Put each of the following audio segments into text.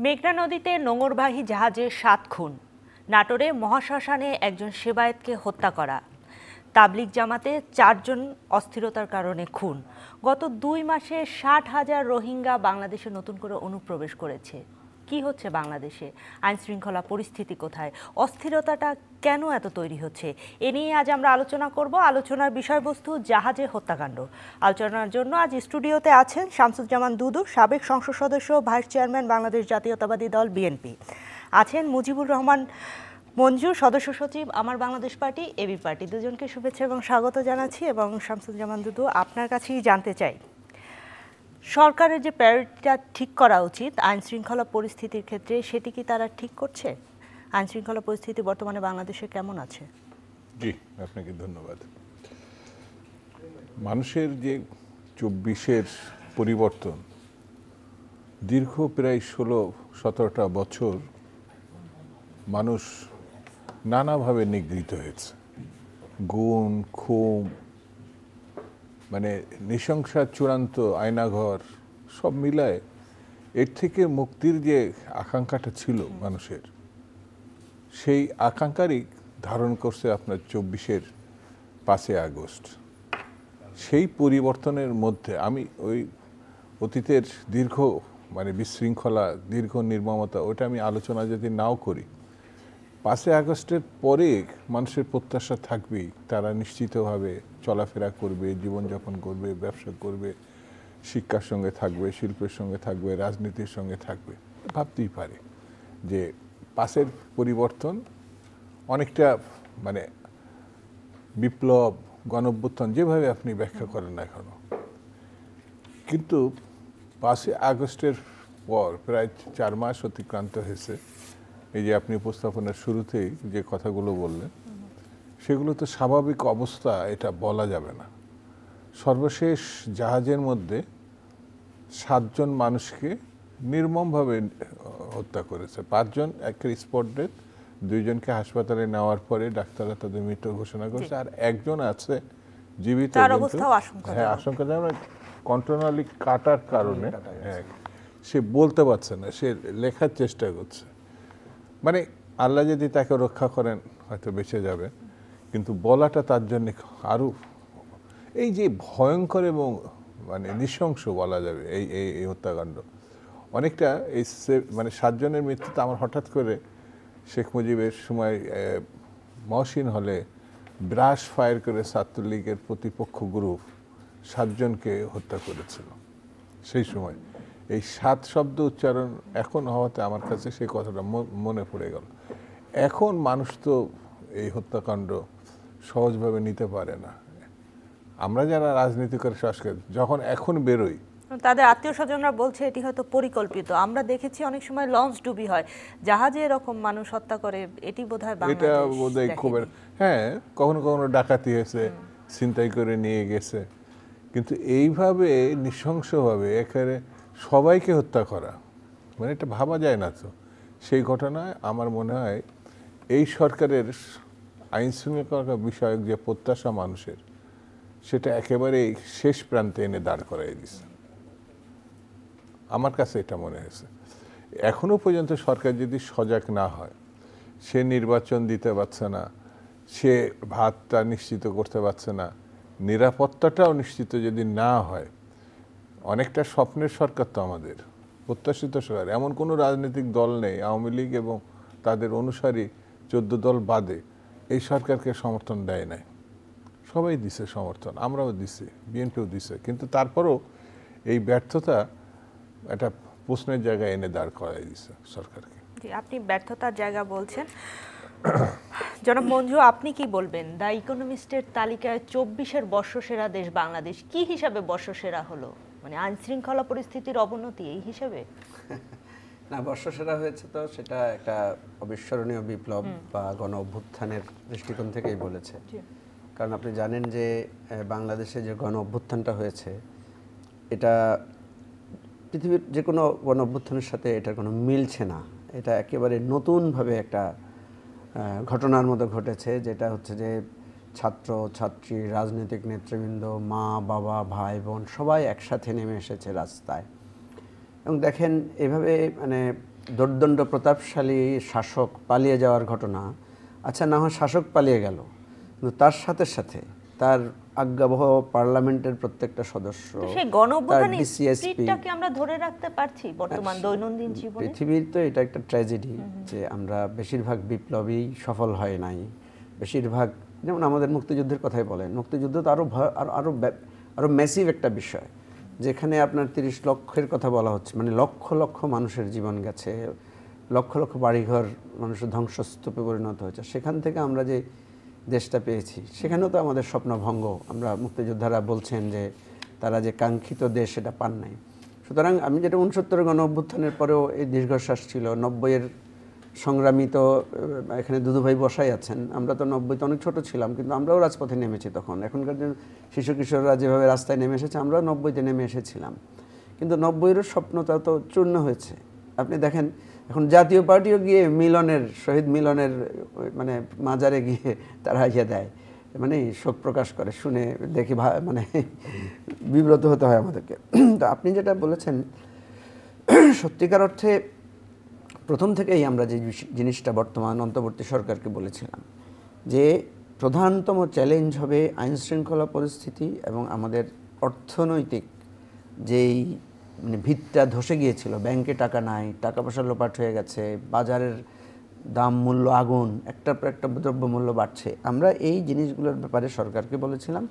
মেঘনা নদীতে নোঙরবাহী জাহাজে ৭ খুন, নাটোরে মহাশ্মশানে একজন সেবায়েতকে হত্যা করা, তাবলিগ জামাতে ৪ জন অস্থিরতার কারণে খুন। গত ২ মাসে ৬০,০০০ রোহিঙ্গা বাংলাদেশে নতুন করে অনুপ্রবেশ করেছে। কি হচ্ছে বাংলাদেশে? আইন শৃঙ্খলা পরিস্থিতি কোথায়? অস্থিরতাটা কেন এত তৈরি হচ্ছে? এ নিয়ে আজ আমরা আলোচনা করব। আলোচনার বিষয়বস্তু জাহাজে হত্যাকাণ্ড। আলোচনার জন্য আজ স্টুডিওতে আছেন শামসুজ্জামান দুদু, সাবেক সংসদ সদস্য, ভাইস চেয়ারম্যান, বাংলাদেশ জাতীয়তাবাদী দল বিএনপি। আছেন মুজিবুর রহমান মঞ্জু, সদস্য সচিব, আমার বাংলাদেশ পার্টি, এবি পার্টি। দুজনকে শুভেচ্ছা এবং স্বাগত জানাচ্ছি। এবং শামসুজ্জামান দুদু, আপনার কাছেই জানতে চাই, সরকারের যে প্রায়োরিটিটা ঠিক করা উচিত আইন শৃঙ্খলা পরিস্থিতির ক্ষেত্রে, সেটি কি তারা ঠিক করছে? আইন শৃঙ্খলা পরিস্থিতি বর্তমানে বাংলাদেশে কেমন আছে? জি, আপনাকে ধন্যবাদ। মানুষের যে ২৪-এর পরিবর্তন, দীর্ঘ প্রায় ১৬-১৭টা বছর মানুষ নানাভাবে নিগৃহীত হয়েছে। গুম, খুন, মানে নৃশংসা চূড়ান্ত আয়নাঘর সব মিলায় এর থেকে মুক্তির যে আকাঙ্ক্ষাটা ছিল মানুষের, সেই আকাঙ্ক্ষারই ধারণ করছে আপনার ২৪-এর ৫ই আগস্ট। সেই পরিবর্তনের মধ্যে আমি ওই অতীতের দীর্ঘ বিশৃঙ্খলা, দীর্ঘ নির্মমতা, ওটা আমি আলোচনা যদি নাও করি, ৫ই আগস্টের পরে মানুষের প্রত্যাশা থাকবেই তারা নিশ্চিতভাবে চলাফেরা করবে, জীবনযাপন করবে, ব্যবসা করবে, শিক্ষার সঙ্গে থাকবে, শিল্পের সঙ্গে থাকবে, রাজনীতির সঙ্গে থাকবে। ভাবতেই পারে যে ৫-এর পরিবর্তন অনেকটা বিপ্লব, গণঅভ্যুত্থান, যেভাবে আপনি ব্যাখ্যা করেন না কেন, কিন্তু ৫ই আগস্টের পর প্রায় ৪ মাস অতিক্রান্ত হয়েছে। এই যে আপনি উপস্থাপনার শুরুতেই যে কথাগুলো বললেন, সেগুলো তো স্বাভাবিক অবস্থা এটা বলা যাবে না। সর্বশেষ জাহাজের মধ্যে ৭ জন মানুষকে নির্মমভাবে হত্যা করেছে। ৫ জন একের স্পট ডেথ, ২ জনকে হাসপাতালে নেওয়ার পরে ডাক্তাররা তাদের মৃত্যু ঘোষণা করেছে, আর একজন আছে জীবিত, হ্যাঁ আশঙ্কাজনক, কন্ট্রোনালি কাটার কারণে সে বলতে পারছে না, সে লেখার চেষ্টা করছে। আল্লাহ যদি তাকে রক্ষা করেন হয়তো বেঁচে যাবে, কিন্তু বলাটা তার জন্য আরও এই যে ভয়ঙ্কর এবং নৃশংস বলা যাবে এই হত্যাকাণ্ড। অনেকটা এই ৭ জনের মৃত্যুতে আমার হঠাৎ করে শেখ মুজিবের সময় মহসিন হলে ব্রাশ ফায়ার করে ছাত্রলীগের প্রতিপক্ষ গ্রুপ ৭ জনকে হত্যা করেছিল। সেই সময় এই ৭ শব্দ উচ্চারণ এখন হওয়াতে আমার কাছে সেই কথাটা মনে পড়ে গেল। এখন মানুষ তো এই হত্যাকাণ্ড সহজভাবে নিতে পারে না। আমরা যারা রাজনীতি করে সংস্কার যখন এখন বেরোই, তাদের আত্মীয় স্বজনরা বলছে এটি হয়তো পরিকল্পিত। আমরা দেখেছি অনেক সময় লঞ্চ ডুবি হয়, জাহাজে এরকম মানুষ হত্যা করে, এটি বোধহয় এটা বোধহয় খুব, হ্যাঁ কখনো কখনো ডাকাতি হয়েছে, ছিনতাই করে নিয়ে গেছে, কিন্তু এইভাবে নৃশংসভাবে একেবারে সবাইকে হত্যা করা এটা ভাবা যায় না। তো সেই ঘটনায় আমার মনে হয় এই সরকারের আইন শৃঙ্খলা বিষয়ক যে প্রত্যাশা মানুষের, সেটা একেবারে শেষ প্রান্তে এনে দাঁড় করাই দিছে। আমার কাছে এটা মনে হয়েছে। এখনো পর্যন্ত সরকার যদি সজাগ না হয়, সে নির্বাচন দিতে পারছে না, সে ভাতটা নিশ্চিত করতে পারছে না, নিরাপত্তাটাও নিশ্চিত যদি না হয়, অনেকটা স্বপ্নের সরকার তো আমাদের, প্রত্যাশিত সরকার। এমন কোনো রাজনৈতিক দল নেই, আওয়ামী লীগ এবং তাদের অনুসারী 14 দল বাদে, এই সরকারকে সমর্থন দেয় নাই। সবাই দিছে সমর্থন, আমরাও দিছি, বিএনপিও দিছে, কিন্তু তারপরও এই ব্যর্থতা একটা প্রশ্নের জায়গায় এনে দাঁড় করাই দিছে সরকারকে। আপনি ব্যর্থতার জায়গা বলছেন, জনাব মঞ্জু আপনি কি বলবেন? দ্য ইকোনমিস্টের তালিকায় 24-এর বর্ষসেরা দেশ বাংলাদেশ কি হিসাবে বর্ষসেরা হলো? আইন শৃঙ্খলা পরিস্থিতির অবনতি এই হিসাবে না, বর্ষসেরা হয়েছে তো সেটা একটা অবিস্মরণীয় বিপ্লব বা গণ অভ্যুত্থানের দৃষ্টিকোণ থেকেই বলেছে। কারণ আপনি জানেন যে বাংলাদেশে যে গণ অভ্যুত্থানটা হয়েছে, এটা পৃথিবীর যে কোনো গণ অভ্যুত্থানের সাথে এটার কোনো মিলছে না। এটা একেবারে নতুনভাবে একটা ঘটনার মতো ঘটেছে, যেটা হচ্ছে যে ছাত্র ছাত্রী, রাজনৈতিক নেতৃবৃন্দ, মা বাবা, ভাই বোন সবাই একসাথে নেমে এসেছে রাস্তায়। এবং দেখেন এভাবে দুর্দণ্ড প্রতাপশালী শাসক পালিয়ে যাওয়ার ঘটনা, আচ্ছা না হয় শাসক পালিয়ে গেল, কিন্তু তার সাথে সাথে তার আজ্ঞাবহ পার্লামেন্টের প্রত্যেকটা সদস্য, সেই গণঅভ্যুত্থানের স্পিরিটটাকে আমরা ধরে রাখতে পারছি বর্তমান দৈনন্দিন জীবনে? পৃথিবীর তো এটা একটা ট্র্যাজেডি যে আমরা বেশিরভাগ বিপ্লবী সফল হয় নাই। বেশিরভাগ, যেমন আমাদের মুক্তিযুদ্ধের কথাই বলেন, মুক্তিযুদ্ধ তো আরো ম্যাসিভ একটা বিষয়, যেখানে আপনার 30 লক্ষের কথা বলা হচ্ছে, মানে লক্ষ লক্ষ মানুষের জীবন গেছে, লক্ষ লক্ষ বাড়িঘর মানুষের ধ্বংসস্তূপে পরিণত হয়েছে। সেখান থেকে আমরা যে দেশটা পেয়েছি, সেখানেও তো আমাদের স্বপ্নভঙ্গ। আমরা মুক্তিযোদ্ধারা বলছেন যে তারা যে কাঙ্ক্ষিত দেশ সেটা পান নাই। সুতরাং আমি যেটা 69 গণ অভ্যুত্থানের পরেও এই দীর্ঘশ্বাস ছিল, 90-এর সংগ্রামী তো এখানে দুদুভাই বসাই আছেন, আমরা তো 90-তে অনেক ছোট ছিলাম, কিন্তু আমরাও রাজপথে নেমেছি তখন। এখনকার যে শিশু কিশোররা যেভাবে রাস্তায় নেমে এসেছে, আমরাও 90-তে নেমে এসেছিলাম, কিন্তু 90-এর স্বপ্নটা তো চূর্ণ হয়েছে। আপনি দেখেন এখন জাতীয় পার্টিও গিয়ে শহীদ মিলনের মানে মাজারে গিয়ে তারা ইয়ে দেয়, মানে শোক প্রকাশ করে, শুনে দেখি মানে বিব্রত হতে হয় আমাদেরকে। তো আপনি যেটা বলেছেন, সত্যিকার অর্থে প্রথম থেকেই আমরা যে জিনিসটা বর্তমান অন্তর্বর্তী সরকারকে বলেছিলাম যে প্রধানতম চ্যালেঞ্জ হবে আইন শৃঙ্খলা পরিস্থিতি এবং আমাদের অর্থনৈতিক যেই মানে ভিতটা ধসে গিয়েছিল, ব্যাংকে টাকা নাই, টাকা পয়সা লোপাট হয়ে গেছে, বাজারের দাম মূল্য আগুন, একটার পর একটা দ্রব্যমূল্য বাড়ছে। আমরা এই জিনিসগুলোর ব্যাপারে সরকারকে বলেছিলাম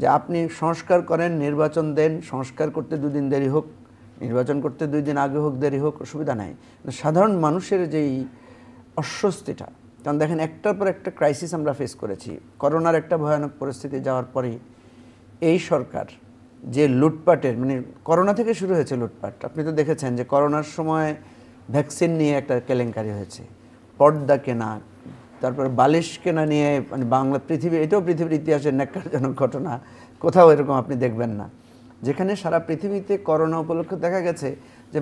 যে আপনি সংস্কার করেন, নির্বাচন দেন, সংস্কার করতে 2 দিন দেরি হোক, নির্বাচন করতে 2 দিন আগে হোক দেরি হোক, অসুবিধা নাই। সাধারণ মানুষের যেই অস্বস্তিটা, কারণ দেখেন একটার পর একটা ক্রাইসিস আমরা ফেস করেছি। করোনার একটা ভয়ানক পরিস্থিতি যাওয়ার পরেই এই সরকার যে লুটপাটের, মানে করোনা থেকে শুরু হয়েছে লুটপাট। আপনি তো দেখেছেন যে করোনার সময় ভ্যাকসিন নিয়ে একটা কেলেঙ্কারি হয়েছে, পর্দা কেনা, তারপর বালিশ কেনা নিয়ে, মানে এটাও পৃথিবীর ইতিহাসের ন্যাক্কারজনক ঘটনা, কোথাও এরকম আপনি দেখবেন না, যেখানে সারা পৃথিবীতে করোনা উপলক্ষে দেখা গেছে যে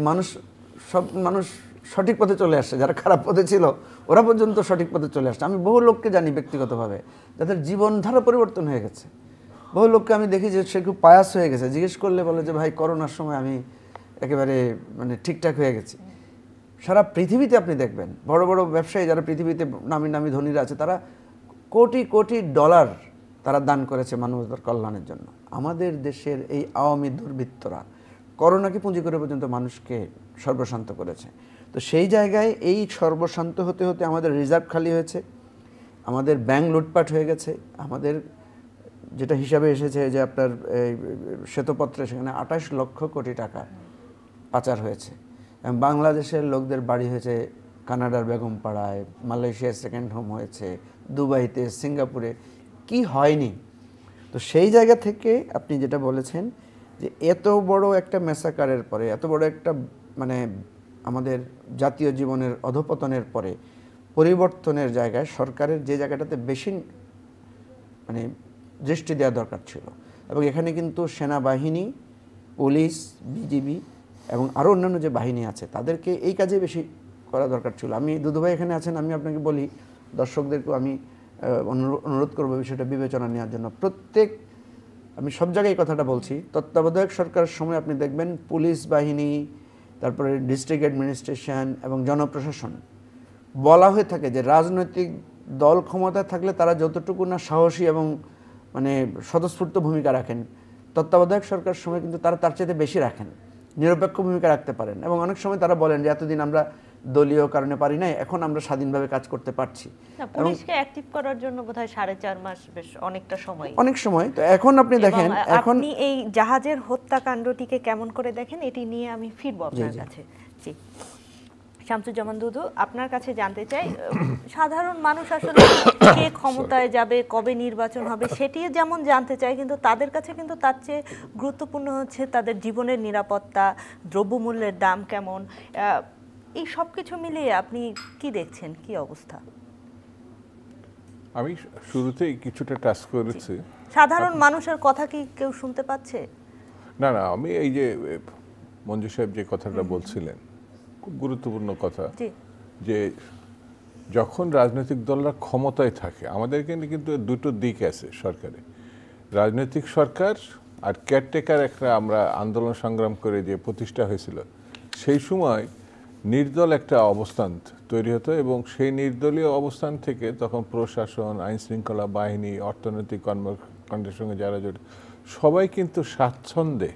সব মানুষ সঠিক পথে চলে আসছে, যারা খারাপ পথে ছিল ওরা পর্যন্ত সঠিক পথে চলে আসছে। আমি বহু লোককে জানি ব্যক্তিগতভাবে যাদের জীবনধারা পরিবর্তন হয়ে গেছে। বহু লোককে আমি দেখি যে সে খুব পায়াস হয়ে গেছে, জিজ্ঞেস করলে বলে যে ভাই করোনার সময় আমি একেবারে মানে ঠিকঠাক হয়ে গেছি। সারা পৃথিবীতে আপনি দেখবেন বড় বড় ব্যবসায়ী যারা পৃথিবীতে নামি নামি ধনীরা আছে, তারা কোটি কোটি ডলার তারা দান করেছে মানবতার কল্যাণের জন্য। আমাদের দেশের এই আওয়ামী দুর্বৃত্তরা করোনাকে পুঁজি করে পর্যন্ত মানুষকে সর্বশান্ত করেছে। তো সেই জায়গায় এই সর্বশান্ত হতে হতে আমাদের রিজার্ভ খালি হয়েছে, আমাদের ব্যাংক লুটপাট হয়ে গেছে, আমাদের যেটা হিসাবে এসেছে যে আপনার শ্বেতপত্রে সেখানে 28 লক্ষ কোটি টাকা পাচার হয়েছে। এবং বাংলাদেশের লোকদের বাড়ি হয়েছে কানাডার বেগমপাড়ায়, মালয়েশিয়ায় সেকেন্ড হোম হয়েছে, দুবাইতে, সিঙ্গাপুরে, কি হয়নি। তো সেই জায়গা থেকে আপনি যেটা বলেছেন যে এত বড় একটা ম্যাসাকারের পরে, এত বড় একটা মানে আমাদের জাতীয় জীবনের অধঃপতনের পরে পরিবর্তনের জায়গায় সরকারের যে জায়গাটাতে বেশি মানে দৃষ্টি দেওয়া দরকার ছিল, এবং এখানে কিন্তু সেনাবাহিনী, পুলিশ, বিজিবি এবং আরও অন্যান্য যে বাহিনী আছে তাদেরকে এই কাজে বেশি করা দরকার ছিল। আমি দুদুভাই এখানে আছেন, আমি আপনাকে বলি, দর্শকদেরকেও আমি অনুরোধ করবো বিষয়টা বিবেচনা নেওয়ার জন্য। আমি সব জায়গায় এই কথাটা বলছি, তত্ত্বাবধায়ক সরকারের সময় আপনি দেখবেন পুলিশ বাহিনী, তারপরে ডিস্ট্রিক্ট অ্যাডমিনিস্ট্রেশন এবং জনপ্রশাসন বলা হয়ে থাকে যে রাজনৈতিক দল ক্ষমতায় থাকলে তারা যতটুকু না সাহসী এবং মানে স্বতঃস্ফূর্ত ভূমিকা রাখেন, তত্ত্বাবধায়ক সরকারের সময় কিন্তু তারা তার চাইতে বেশি রাখেন, নিরপেক্ষ ভূমিকা রাখতে পারেন। এবং অনেক সময় তারা বলেন যে এতদিন আমরা দলীয় কারণে পারি নাই, এখন আমরা স্বাধীনভাবে কাজ করতে পারছি। পুলিশকে অ্যাক্টিভ করার জন্য বোধহয় 4.5 মাস, বেশ অনেকটা সময়, অনেক সময়। তো এখন আপনি দেখেন, এখন আপনি এই জাহাজের হত্যাকাণ্ডটিকে কেমন করে দেখেন, এটি নিয়ে আমি ফিরবো আপনার কাছে। জি, শামসুজ্জামান দুদু, আপনার কাছে জানতে চাই, সাধারণ মানুষ আসলে কে ক্ষমতায় যাবে, কবে নির্বাচন হবে সেটি যেমন জানতে চায়, কিন্তু তাদের কাছে কিন্তু তার চেয়ে গুরুত্বপূর্ণ হচ্ছে তাদের জীবনের নিরাপত্তা, দ্রব্যমূল্যের দাম কেমন, এই সব কিছু মিলিয়ে আপনি কি দেখছেন, কি অবস্থা? আমি শুরুতেই কিছুটা টাচ করেছি, সাধারণ মানুষের কথা কি কেউ শুনতে পাচ্ছে? না, আমি এই যে মঞ্জু সাহেব যে কথাটা বলছিলেন, খুব গুরুত্বপূর্ণ কথা, যে যখন রাজনৈতিক দলরা ক্ষমতায় থাকে, আমাদের এখানে কিন্তু দুটো দিক আছে সরকারে, রাজনৈতিক সরকার আর কেয়ারটেকার। একটা আমরা আন্দোলন সংগ্রাম করে যে প্রতিষ্ঠা হয়েছিল, সেই সময় নির্দল একটা অবস্থান তৈরি হতো এবং সেই নির্দলীয় অবস্থান থেকে তখন প্রশাসন, আইন শৃঙ্খলা বাহিনী, অর্থনৈতিক কর্মকাণ্ডের সঙ্গে যারা জড়িত সবাই কিন্তু স্বাচ্ছন্দ্যে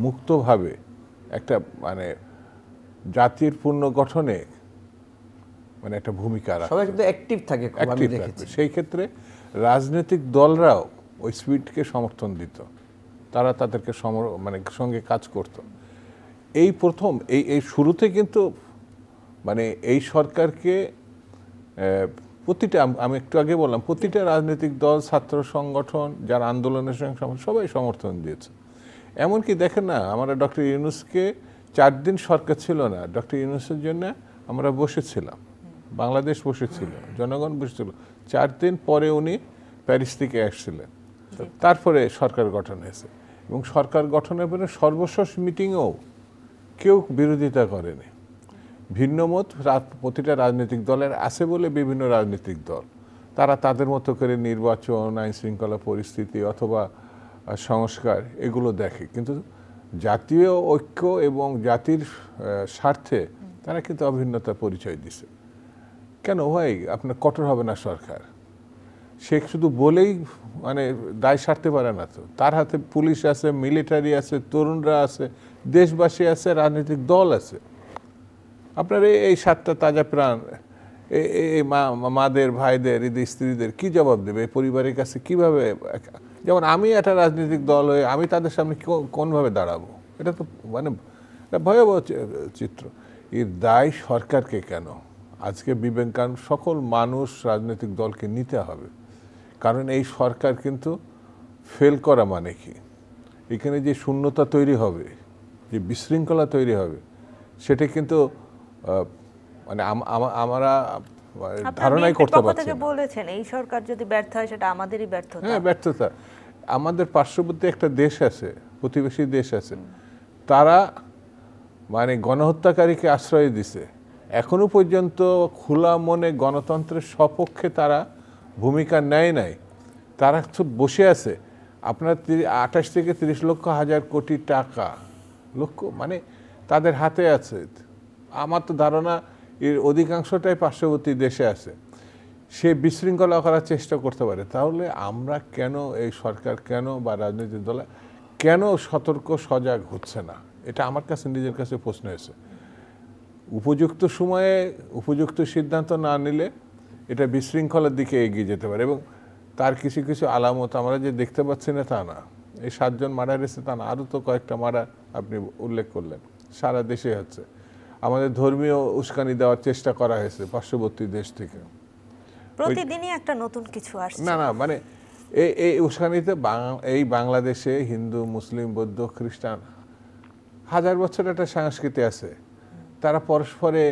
মুক্তভাবে একটা মানে জাতির পুনর্গঠনে মানে একটা ভূমিকা রাখে, সবাই কিন্তু অ্যাক্টিভ থাকে, আমি দেখেছি। সেই ক্ষেত্রে রাজনৈতিক দলরাও ওই স্পিডকে সমর্থন দিত, তারা তাদেরকে মানে সঙ্গে কাজ করত। এই প্রথম এই শুরুতে কিন্তু মানে এই সরকারকে প্রতিটা, আমি একটু আগে বললাম, প্রতিটা রাজনৈতিক দল, ছাত্র সংগঠন, যারা আন্দোলনের সঙ্গে সবাই সমর্থন দিয়েছে। এমনকি দেখেন না, আমরা ডক্টর ইউনূসকে 4 দিন সরকার ছিল না, ডক্টর ইউনূসের জন্য আমরা বসেছিলাম, বাংলাদেশ বসেছিল, জনগণ বসেছিল। 4 দিন পরে উনি প্যারিস থেকে আসছিলেন, তারপরে সরকার গঠন হয়েছে। এবং সরকার গঠনের পরে সর্বশেষ মিটিংয়েও কেউ বিরোধিতা করেনি। ভিন্ন মত প্রতিটা রাজনৈতিক দলের আছে বলে বিভিন্ন রাজনৈতিক দল তারা তাদের মতো করে নির্বাচন, আইন শৃঙ্খলা পরিস্থিতি অথবা সংস্কার এগুলো দেখে, কিন্তু জাতীয় ঐক্য এবং জাতির স্বার্থে তারা কিন্তু অভিন্নতার পরিচয় দিছে। কেন ভাই আপনার কঠোর হবে না সরকার? সে শুধু বলেই মানে দায় সারতে পারে না তো, তার হাতে পুলিশ আছে, মিলিটারি আছে, তরুণরা আছে, দেশবাসী আছে, রাজনৈতিক দল আছে। আপনার এই 7টা তাজা প্রাণ, এই মাদের, ভাইদের, এদের স্ত্রীদের কি জবাব দেবে? এই পরিবারের কাছে কিভাবে? যেমন আমি একটা রাজনৈতিক দল হয়ে আমি তাদের সামনে কোনভাবে দাঁড়াবো? এটা তো মানে ভয়াবহ চিত্র। এর দায় সরকারকে কেন? আজকে বিবেকান সকল মানুষ, রাজনৈতিক দলকে নিতে হবে। কারণ এই সরকার কিন্তু ফেল করা মানে কি, এখানে যে শূন্যতা তৈরি হবে, যে বিশৃঙ্খলা তৈরি হবে, সেটা কিন্তু মানে আমরা ধারণাই করতে পারছি না। বলেছেন এই সরকার যদি ব্যর্থ হয় সেটা আমাদেরই ব্যর্থতা। হ্যাঁ, ব্যর্থতা। আমাদের পার্শ্ববর্তী একটা দেশ আছে, প্রতিবেশী দেশ আছে, তারা মানে গণহত্যাকারীকে আশ্রয় দিছে, এখনো পর্যন্ত খোলা মনে গণতন্ত্রের সপক্ষে তারা ভূমিকা নেয় নাই, তারা বসে আছে। আপনার 28 থেকে 30 লক্ষ হাজার কোটি টাকা মানে তাদের হাতে আছে। আমার তো ধারণা এর অধিকাংশটাই পার্শ্ববর্তী দেশে আছে। সে বিশৃঙ্খলা করার চেষ্টা করতে পারে। তাহলে আমরা কেন, এই সরকার কেন বা রাজনৈতিক দল কেন সতর্ক সজাগ হচ্ছে না? এটা আমার কাছে নিজের কাছে প্রশ্ন হয়েছে। উপযুক্ত সময়ে উপযুক্ত সিদ্ধান্ত না নিলে এটা বিশৃঙ্খলার দিকে এগিয়ে যেতে পারে। এবং তার কিছু কিছু আলামত আমরা যে দেখতে পাচ্ছি না তা না, এই 7 জন মারা গেছে তা না, আরও তো কয়েকটা মারা আপনি উল্লেখ করলেন, সারা দেশে হচ্ছে। আমাদের ধর্মীয় উস্কানি দেওয়ার চেষ্টা করা হয়েছে পার্শ্ববর্তী দেশ থেকে, প্রতিদিনই একটা নতুন কিছু আসছে। না মানে এই উস্কানিতে এই বাংলাদেশে হিন্দু, মুসলিম, বৌদ্ধ, খ্রিস্টান 1000 বছর একটা সংস্কৃতি আছে। তারা পরস্পরে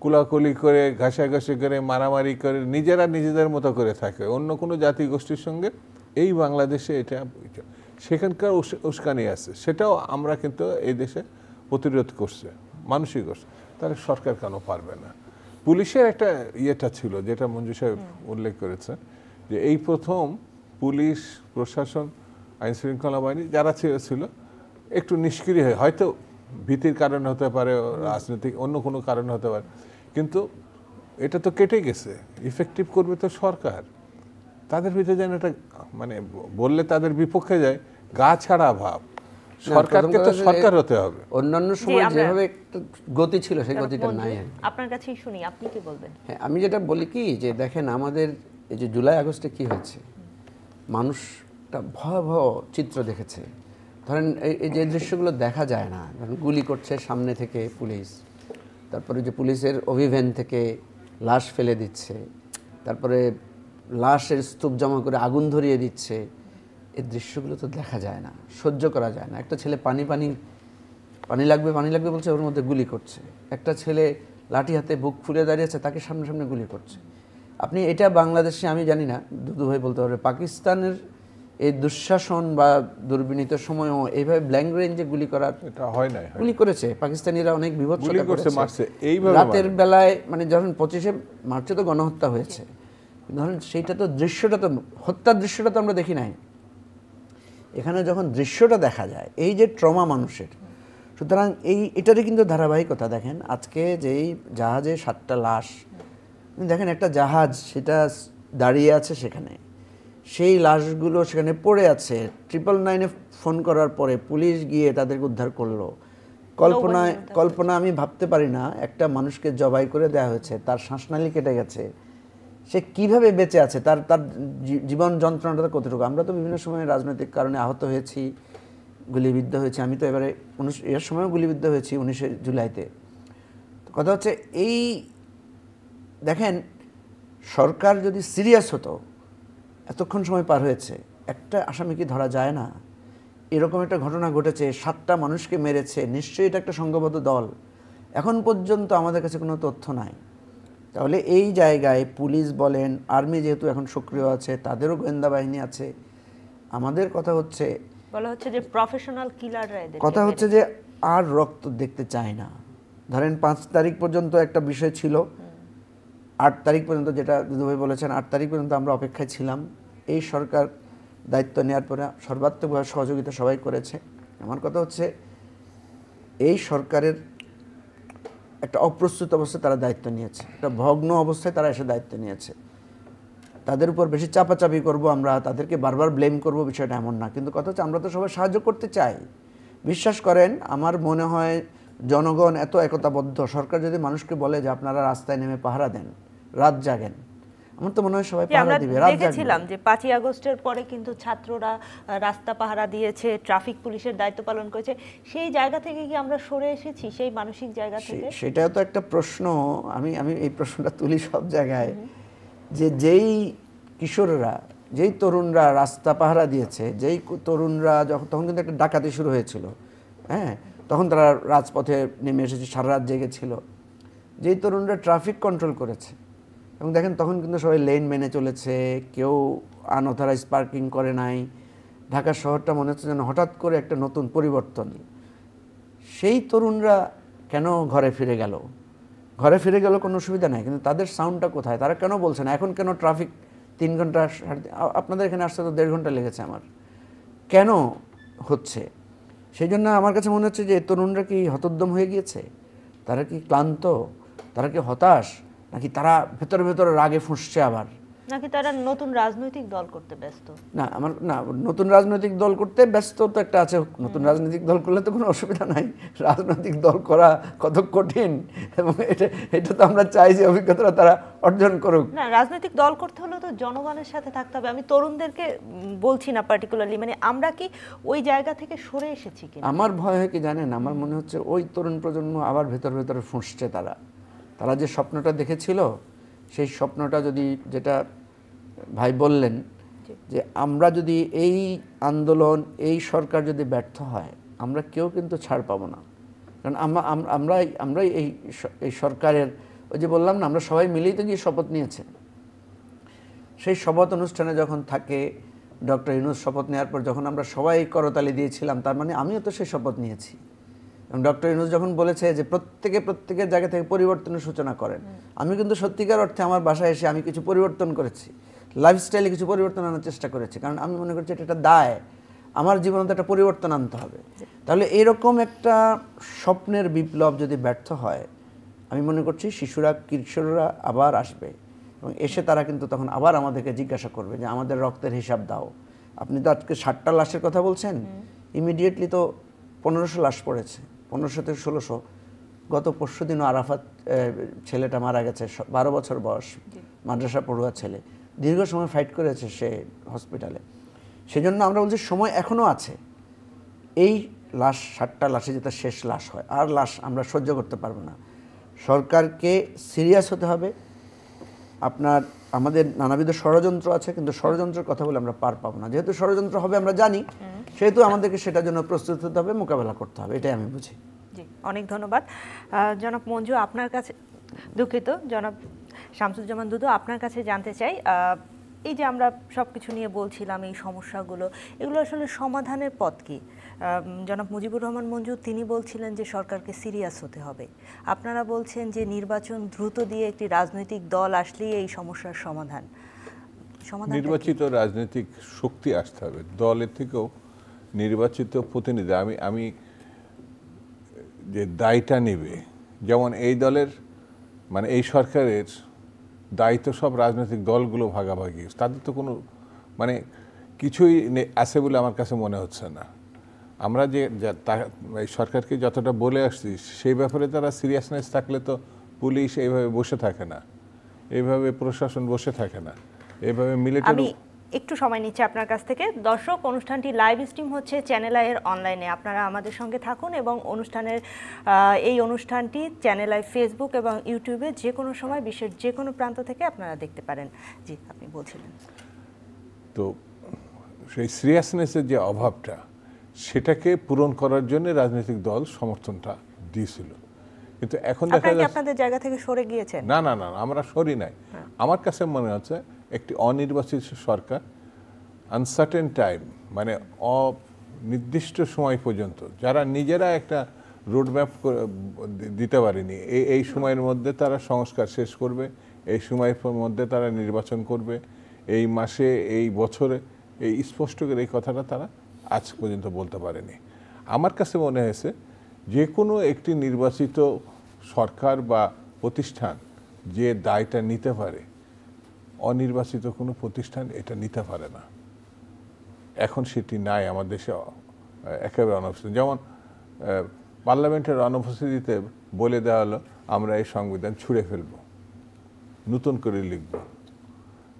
কুলাকুলি করে, ঘাসাঘাসি করে, মারামারি করে, নিজেরা নিজেদের মতো করে থাকে। অন্য কোনো জাতি গোষ্ঠীর সঙ্গে এই বাংলাদেশে এটা সেখানকার উস্কানি আছে, সেটাও আমরা কিন্তু এই দেশে প্রতিরোধ করছে, মানুষই করছে। তাহলে সরকার কেন পারবে না? পুলিশের একটা ইয়েটা ছিল, যেটা মঞ্জু সাহেব উল্লেখ করেছেন, যে এই প্রথম পুলিশ, প্রশাসন, আইন শৃঙ্খলা বাহিনী যারা ছিল একটু নিষ্ক্রিয় হয়, হয়তো ভীতির কারণে হতে পারে, রাজনৈতিক অন্য কোনো কারণে হতে পারে, কিন্তু এটা তো কেটে গেছে। ইফেক্টিভ করবে তো সরকার। তাদের ভিতরে যেন এটা মানে বললে তাদের বিপক্ষে যায়, গা ছাড়া ভাব। সরকারকে তো সরকার হতে হবে। অন্যান্য সময় যেভাবে একটা গতি ছিল সেই গতিটা নাই। আপনার কাছেই শুনি, আপনি কি বলবেন? হ্যাঁ, আমি যেটা বলি কি, যে দেখেন আমাদের এই যে জুলাই আগস্টে কি হয়েছে, মানুষটা ভয়াবহ চিত্র দেখেছে। ধরেন এই যে দৃশ্যগুলো দেখা যায় না, ধরেন গুলি করছে সামনে থেকে পুলিশ, তারপরে যে পুলিশের অভিভ্যান থেকে লাশ ফেলে দিচ্ছে, তারপরে লাশের স্তূপ জমা করে আগুন ধরিয়ে দিচ্ছে। এই দৃশ্যগুলো তো দেখা যায় না, সহ্য করা যায় না। একটা ছেলে পানি লাগবে বলছে, ওর মধ্যে গুলি করছে। একটা ছেলে লাঠি হাতে বুক ফুলে দাঁড়িয়েছে, তাকে সামনে গুলি করছে। আপনি এটা বাংলাদেশে, আমি জানি না, দুদু ভাই বলতে পারবে, পাকিস্তানের এই দুঃশাসন বা দুর্বিনীত সময়ও এইভাবে ব্ল্যাঙ্ক রেঞ্জে গুলি করার, এটা হয় না, গুলি করেছে পাকিস্তানিরা, অনেক বিভৎসতা করেছে, রাতের বেলায়। মানে যখন 25শে মার্চে তো গণহত্যা হয়েছে, ধরেন সেইটা তো দৃশ্যটা, তো হত্যার দৃশ্যটা তো আমরা দেখি নাই। এখানে যখন দৃশ্যটা দেখা যায়, এই যে ট্রমা মানুষের, সুতরাং এটারই কিন্তু ধারাবাহিকতা। দেখেন আজকে যেই জাহাজে 7টা লাশ, দেখেন একটা জাহাজ সেটা দাঁড়িয়ে আছে সেখানে, সেই লাশগুলো সেখানে পড়ে আছে, 999-এ ফোন করার পরে পুলিশ গিয়ে তাদেরকে উদ্ধার করলো। কল্পনা আমি ভাবতে পারি না, একটা মানুষকে জবাই করে দেওয়া হয়েছে, তার শ্বাসনালী কেটে গেছে, সে কিভাবে বেঁচে আছে, তার তার জীবন যন্ত্রণাটা কতটুকু। আমরা তো বিভিন্ন সময় রাজনৈতিক কারণে আহত হয়েছি, গুলিবিদ্ধ হয়েছি। আমি তো এবারে এর সময়ও গুলিবিদ্ধ হয়েছি 19শে জুলাইতে। কথা হচ্ছে এই দেখেন, সরকার যদি সিরিয়াস হতো, এতক্ষণ সময় পার হয়েছে, একটা আসামিকে ধরা যায় না, এরকম একটা ঘটনা ঘটেছে, 7টা মানুষকে মেরেছে, নিশ্চয়ই এটা একটা সংঘবদ্ধ দল। এখন পর্যন্ত আমাদের কাছে কোনো তথ্য নাই। তাহলে এই জায়গায় পুলিশ বলেন, আর্মি যেহেতু এখন সক্রিয় আছে, তাদেরও গোয়েন্দা বাহিনী আছে। আমাদের কথা হচ্ছে, বলা হচ্ছে যে প্রফেশনাল কিলাররা এদের, কথা হচ্ছে যে আর রক্ত দেখতে চায় না। ধরেন 5 তারিখ পর্যন্ত একটা বিষয় ছিল, 8 তারিখ পর্যন্ত, যেটা দুদুভাই বলেছেন, 8 তারিখ পর্যন্ত আমরা অপেক্ষায় ছিলাম। এই সরকার দায়িত্ব নেওয়ার পরে সর্বাত্মকভাবে সহযোগিতা সবাই করেছে। আমার কথা হচ্ছে এই সরকারের একটা অপ্রস্তুত অবস্থায় তারা দায়িত্ব নিয়েছে, একটা ভগ্ন অবস্থায় তারা এসে দায়িত্ব নিয়েছে। তাদের উপর বেশি চাপাচাপি করব আমরা, তাদেরকে বারবার ব্লেম করব, বিষয়টা এমন না। কিন্তু কথা হচ্ছে আমরা তো সবাই সাহায্য করতে চাই। বিশ্বাস করেন, আমার মনে হয় জনগণ এত একতাবদ্ধ, সরকার যদি মানুষকে বলে যে আপনারা রাস্তায় নেমে পাহারা দেন, রাত জাগেন, আমার তো মনে হয় সবাই পাহারা দিবে, রাত জাগবে। দেখেছিলাম যে 5ই আগস্টের পরে কিন্তু ছাত্ররা রাস্তা পাহারা দিয়েছে, ট্রাফিক পুলিশের দায়িত্ব পালন করেছে। সেই জায়গা থেকে কি আমরা সরে এসেছি, সেই মানসিক জায়গা থেকে? সেটাও তো একটা প্রশ্ন। আমি এই প্রশ্নটা তুলি সব জায়গায়, যে যেই কিশোররা, যেই তরুণরা রাস্তা পাহারা দিয়েছে, যেই তরুণরা তখন কিন্তু একটা ডাকাতি শুরু হয়েছিল, হ্যাঁ, তখন তারা রাজপথে নেমে এসেছে, সারা রাত জেগেছিল। যেই তরুণরা ট্রাফিক কন্ট্রোল করেছে, এবং দেখেন তখন কিন্তু সবাই লেন মেনে চলেছে, কেউ আনঅথরাইজ পার্কিং করে নাই। ঢাকা শহরটা মনে হচ্ছে যেন হঠাৎ করে একটা নতুন পরিবর্তন। সেই তরুণরা কেন ঘরে ফিরে গেল? ঘরে ফিরে গেল, কোনো অসুবিধা নাই, কিন্তু তাদের সাউন্ডটা কোথায়? তারা কেন বলছে না? এখন কেন ট্রাফিক 3 ঘন্টা, আপনাদের এখানে আসতে তো 1.5 ঘন্টা লেগেছে আমার, কেন হচ্ছে? সেই জন্য আমার কাছে মনে হচ্ছে যে তরুণরা কি হতোদ্যম হয়ে গিয়েছে? তারা কি ক্লান্ত? তারা কি হতাশ? নাকি তারা ভেতরে ভেতরে রাগে ফুঁসছে আবার? নাকি তারা নতুন রাজনৈতিক দল করতে ব্যস্ত? না, নতুন রাজনৈতিক দল করতে ব্যস্ত তো একটা আছে। নতুন রাজনৈতিক দল করলে তো কোনো অসুবিধা নাই। রাজনৈতিক দল করা কত কঠিন, এবং এটা তো আমরা চাই যে অভিজ্ঞতা তারা অর্জন করুক। না, রাজনৈতিক দল করতে হলে তো জনগণের সাথে থাকতে হবে। আমি তরুণদেরকে বলছি না পার্টিকুলারলি, মানে আমরা কি ওই জায়গা থেকে সরে এসেছি কি? আমার ভয় হয় কি জানেন, আমার মনে হচ্ছে ওই তরুণ প্রজন্ম আবার ভেতরে ফুঁসছে। তারা যে স্বপ্নটা দেখেছিল, সেই স্বপ্নটা যদি, যেটা ভাই বললেন, যে আমরা যদি এই আন্দোলন, এই সরকার যদি ব্যর্থ হয়, আমরা কেউ কিন্তু ছাড় পাবো না। কারণ আমরাই এই সরকারের, ওই যে বললাম না, আমরা সবাই মিলেই তো গিয়ে শপথ নিয়েছে। সেই শপথ অনুষ্ঠানে যখন থাকে ডক্টর ইউনূস শপথ নেওয়ার পর যখন আমরা সবাই করতালি দিয়েছিলাম, তার মানে আমিও তো সেই শপথ নিয়েছি। এবং ডক্টর ইউনূস যখন বলেছে যে প্রত্যেকের জায়গা থেকে পরিবর্তনের সূচনা করেন, আমি কিন্তু সত্যিকার অর্থে আমার বাসায় এসে আমি কিছু পরিবর্তন করেছি, লাইফস্টাইলে কিছু পরিবর্তন আনার চেষ্টা করেছি। কারণ আমি মনে করছি এটা একটা দায়, আমার জীবনে তো একটা পরিবর্তন আনতে হবে। তাহলে এরকম একটা স্বপ্নের বিপ্লব যদি ব্যর্থ হয়, আমি মনে করছি শিশুরা, কিশোররা আবার আসবে, এবং এসে তারা কিন্তু তখন আবার আমাদেরকে জিজ্ঞাসা করবে যে আমাদের রক্তের হিসাব দাও। আপনি তো আজকে 7টা লাশের কথা বলছেন, ইমিডিয়েটলি তো 1500 লাশ পড়েছে, 1500 থেকে 1600। গত পরশুদিনও আরাফাত ছেলেটা মারা গেছে, 12 বছর বয়স, মাদ্রাসা পড়ুয়া ছেলে, দীর্ঘ সময় ফাইট করেছে সে হসপিটালে। সেজন্য আমরা বলছি সময় এখনও আছে। এই লাশ, 7টা লাশে যেটা শেষ লাশ হয়, আর লাশ আমরা সহ্য করতে পারবো না। সরকারকে সিরিয়াস হতে হবে। আমাদের নানাবিধ ষড়যন্ত্র আছে, কিন্তু ষড়যন্ত্রের কথা বলে আমরা পার পাবো না। যেহেতু ষড়যন্ত্র হবে আমরা জানি, সেহেতু আমাদেরকে সেটার জন্য প্রস্তুত হতে হবে, মোকাবেলা করতে হবে, এটাই আমি বুঝি। জি, অনেক ধন্যবাদ। জনাব মঞ্জু, আপনার কাছে, দুঃখিত জনাব শামসুজ্জামান দুদু, আপনার কাছে জানতে চাই, এই যে আমরা সব কিছু নিয়ে বলছিলাম, এই সমস্যাগুলো, এগুলো আসলে সমাধানের পথ কি? জনাব মুজিবুর রহমান মঞ্জু তিনি বলছিলেন যে সরকারকে সিরিয়াস হতে হবে, আপনারা বলছেন যে নির্বাচন দ্রুত দিয়ে একটি রাজনৈতিক দল আসলেই এই সমস্যার সমাধান। নির্বাচিত রাজনৈতিক শক্তি আসতে হবে, দলের থেকেও নির্বাচিত প্রতিনিধি। আমি যে দায়টা নেবে, যেমন এই দলের মানে এই সরকারের দায়িত্ব সব রাজনৈতিক দলগুলো ভাগাভাগি, তাদের তো কোনো মানে কিছুই আছে বলে আমার কাছে মনে হচ্ছে না। আমরা যে এই সরকারকে যতটা বলে আসছি সেই ব্যাপারে তারা সিরিয়াসনেস থাকলে তো পুলিশ এইভাবে বসে থাকে না, এইভাবে প্রশাসন বসে থাকে না, এইভাবে মিলিটারি। আমি একটু সময় নিচ্ছি আপনার কাছ থেকে। দর্শক, অনুষ্ঠানটি লাইভ স্ট্রিম হচ্ছে চ্যানেল আই এর অনলাইনে, আপনারা আমাদের সঙ্গে থাকুন এবং এই অনুষ্ঠানটি চ্যানেল আই ফেসবুক এবং ইউটিউবে যে কোনো সময় বিশ্বের যে কোনো প্রান্ত থেকে আপনারা দেখতে পারেন। জি, আপনি বলছিলেন। তো সেই সিরিয়াসনেসের যে অভাবটা, সেটাকে পূরণ করার জন্য রাজনৈতিক দল সমর্থনটা দিয়েছিল, কিন্তু এখন দেখা যাচ্ছে আপনাদের জায়গা থেকে সরে গিয়েছেন। না না না, আমরা সরি নাই। আমার কাছে মনে হচ্ছে একটি অনির্বাচিত সরকার আনসার্টেন টাইম, মানে অনির্দিষ্ট সময় পর্যন্ত, যারা নিজেরা একটা রোডম্যাপ দিতে পারেনি, এই সময়ের মধ্যে তারা সংস্কার শেষ করবে, এই সময়ের মধ্যে তারা নির্বাচন করবে, এই মাসে এই বছরে, এই স্পষ্ট করে এই কথাটা তারা আজ পর্যন্ত বলতে পারেনি। আমার কাছে মনে হয়েছে যে কোনো একটি নির্বাচিত সরকার বা প্রতিষ্ঠান যে দায়টা নিতে পারে, অনির্বাচিত কোনো প্রতিষ্ঠান এটা নিতে পারে না। এখন সেটি নাই আমার দেশে, একেবারে অনুপস্থিত। যেমন পার্লামেন্টের অনুপস্থিতিতে বলে দেওয়া হলো আমরা এই সংবিধান ছুঁড়ে ফেলব, নতুন করে লিখব।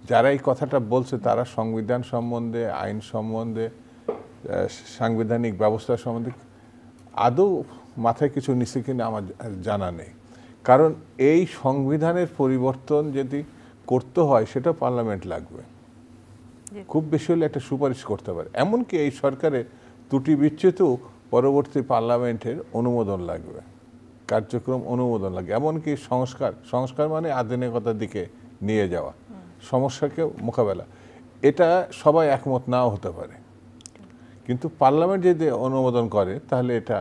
যারা এই কথাটা বলছে তারা সংবিধান সম্বন্ধে, আইন সম্বন্ধে, সাংবিধানিক ব্যবস্থা সম্বন্ধে আদৌ মাথায় কিছু নিচ্ছে কিনা আমার জানা নেই। কারণ এই সংবিধানের পরিবর্তন যদি করতে হয় সেটা পার্লামেন্ট লাগবে, খুব বেশি হলে একটা সুপারিশ করতে পারে। এমনকি এই সরকারের ত্রুটি বিচ্যুতিও পরবর্তী পার্লামেন্টের অনুমোদন লাগবে, কার্যক্রম অনুমোদন লাগবে। এমনকি সংস্কার মানে আধুনিকতার দিকে নিয়ে যাওয়া, সমস্যাকে মোকাবেলা, এটা সবাই একমত নাও হতে পারে, কিন্তু পার্লামেন্ট যদি অনুমোদন করে তাহলে এটা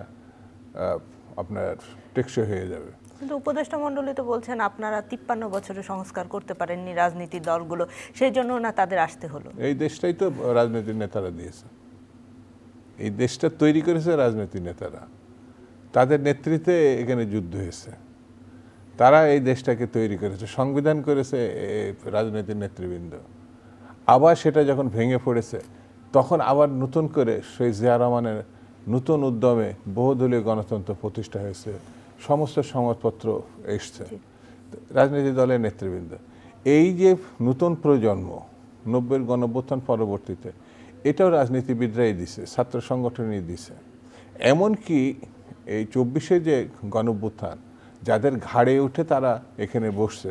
আপনার টেকসই হয়ে যাবে। কিন্তু উপদেষ্টা মণ্ডলী তো বলছেন আপনারা 53 বছরে সংস্কার করতে পারেননি রাজনীতির দলগুলো, সেই জন্য না তাদের আসতে হলো। এই দেশটাই তো রাজনীতির নেতারা দিয়েছে, এই দেশটা তৈরি করেছে রাজনীতির নেতারা, তাদের নেতৃত্বে এখানে যুদ্ধ হয়েছে, তারা এই দেশটাকে তৈরি করেছে, সংবিধান করেছে রাজনীতির নেতৃবৃন্দ। আবার সেটা যখন ভেঙে পড়েছে তখন আবার নতুন করে সেই জিয়া রহমানের নতুন উদ্যমে বহুদলীয় গণতন্ত্র প্রতিষ্ঠা হয়েছে, সমস্ত সংবাদপত্র এসছে, রাজনৈতিক দলের নেতৃবৃন্দ। এই যে নতুন প্রজন্ম 90-এর গণঅভ্যুত্থান পরবর্তীতে, এটাও রাজনীতিবিদরাই দিছে, ছাত্র সংগঠনই দিছে। এমনকি এই 24-এ যে গণঅভ্যুত্থান, যাদের ঘাড়ে উঠে তারা এখানে বসছে,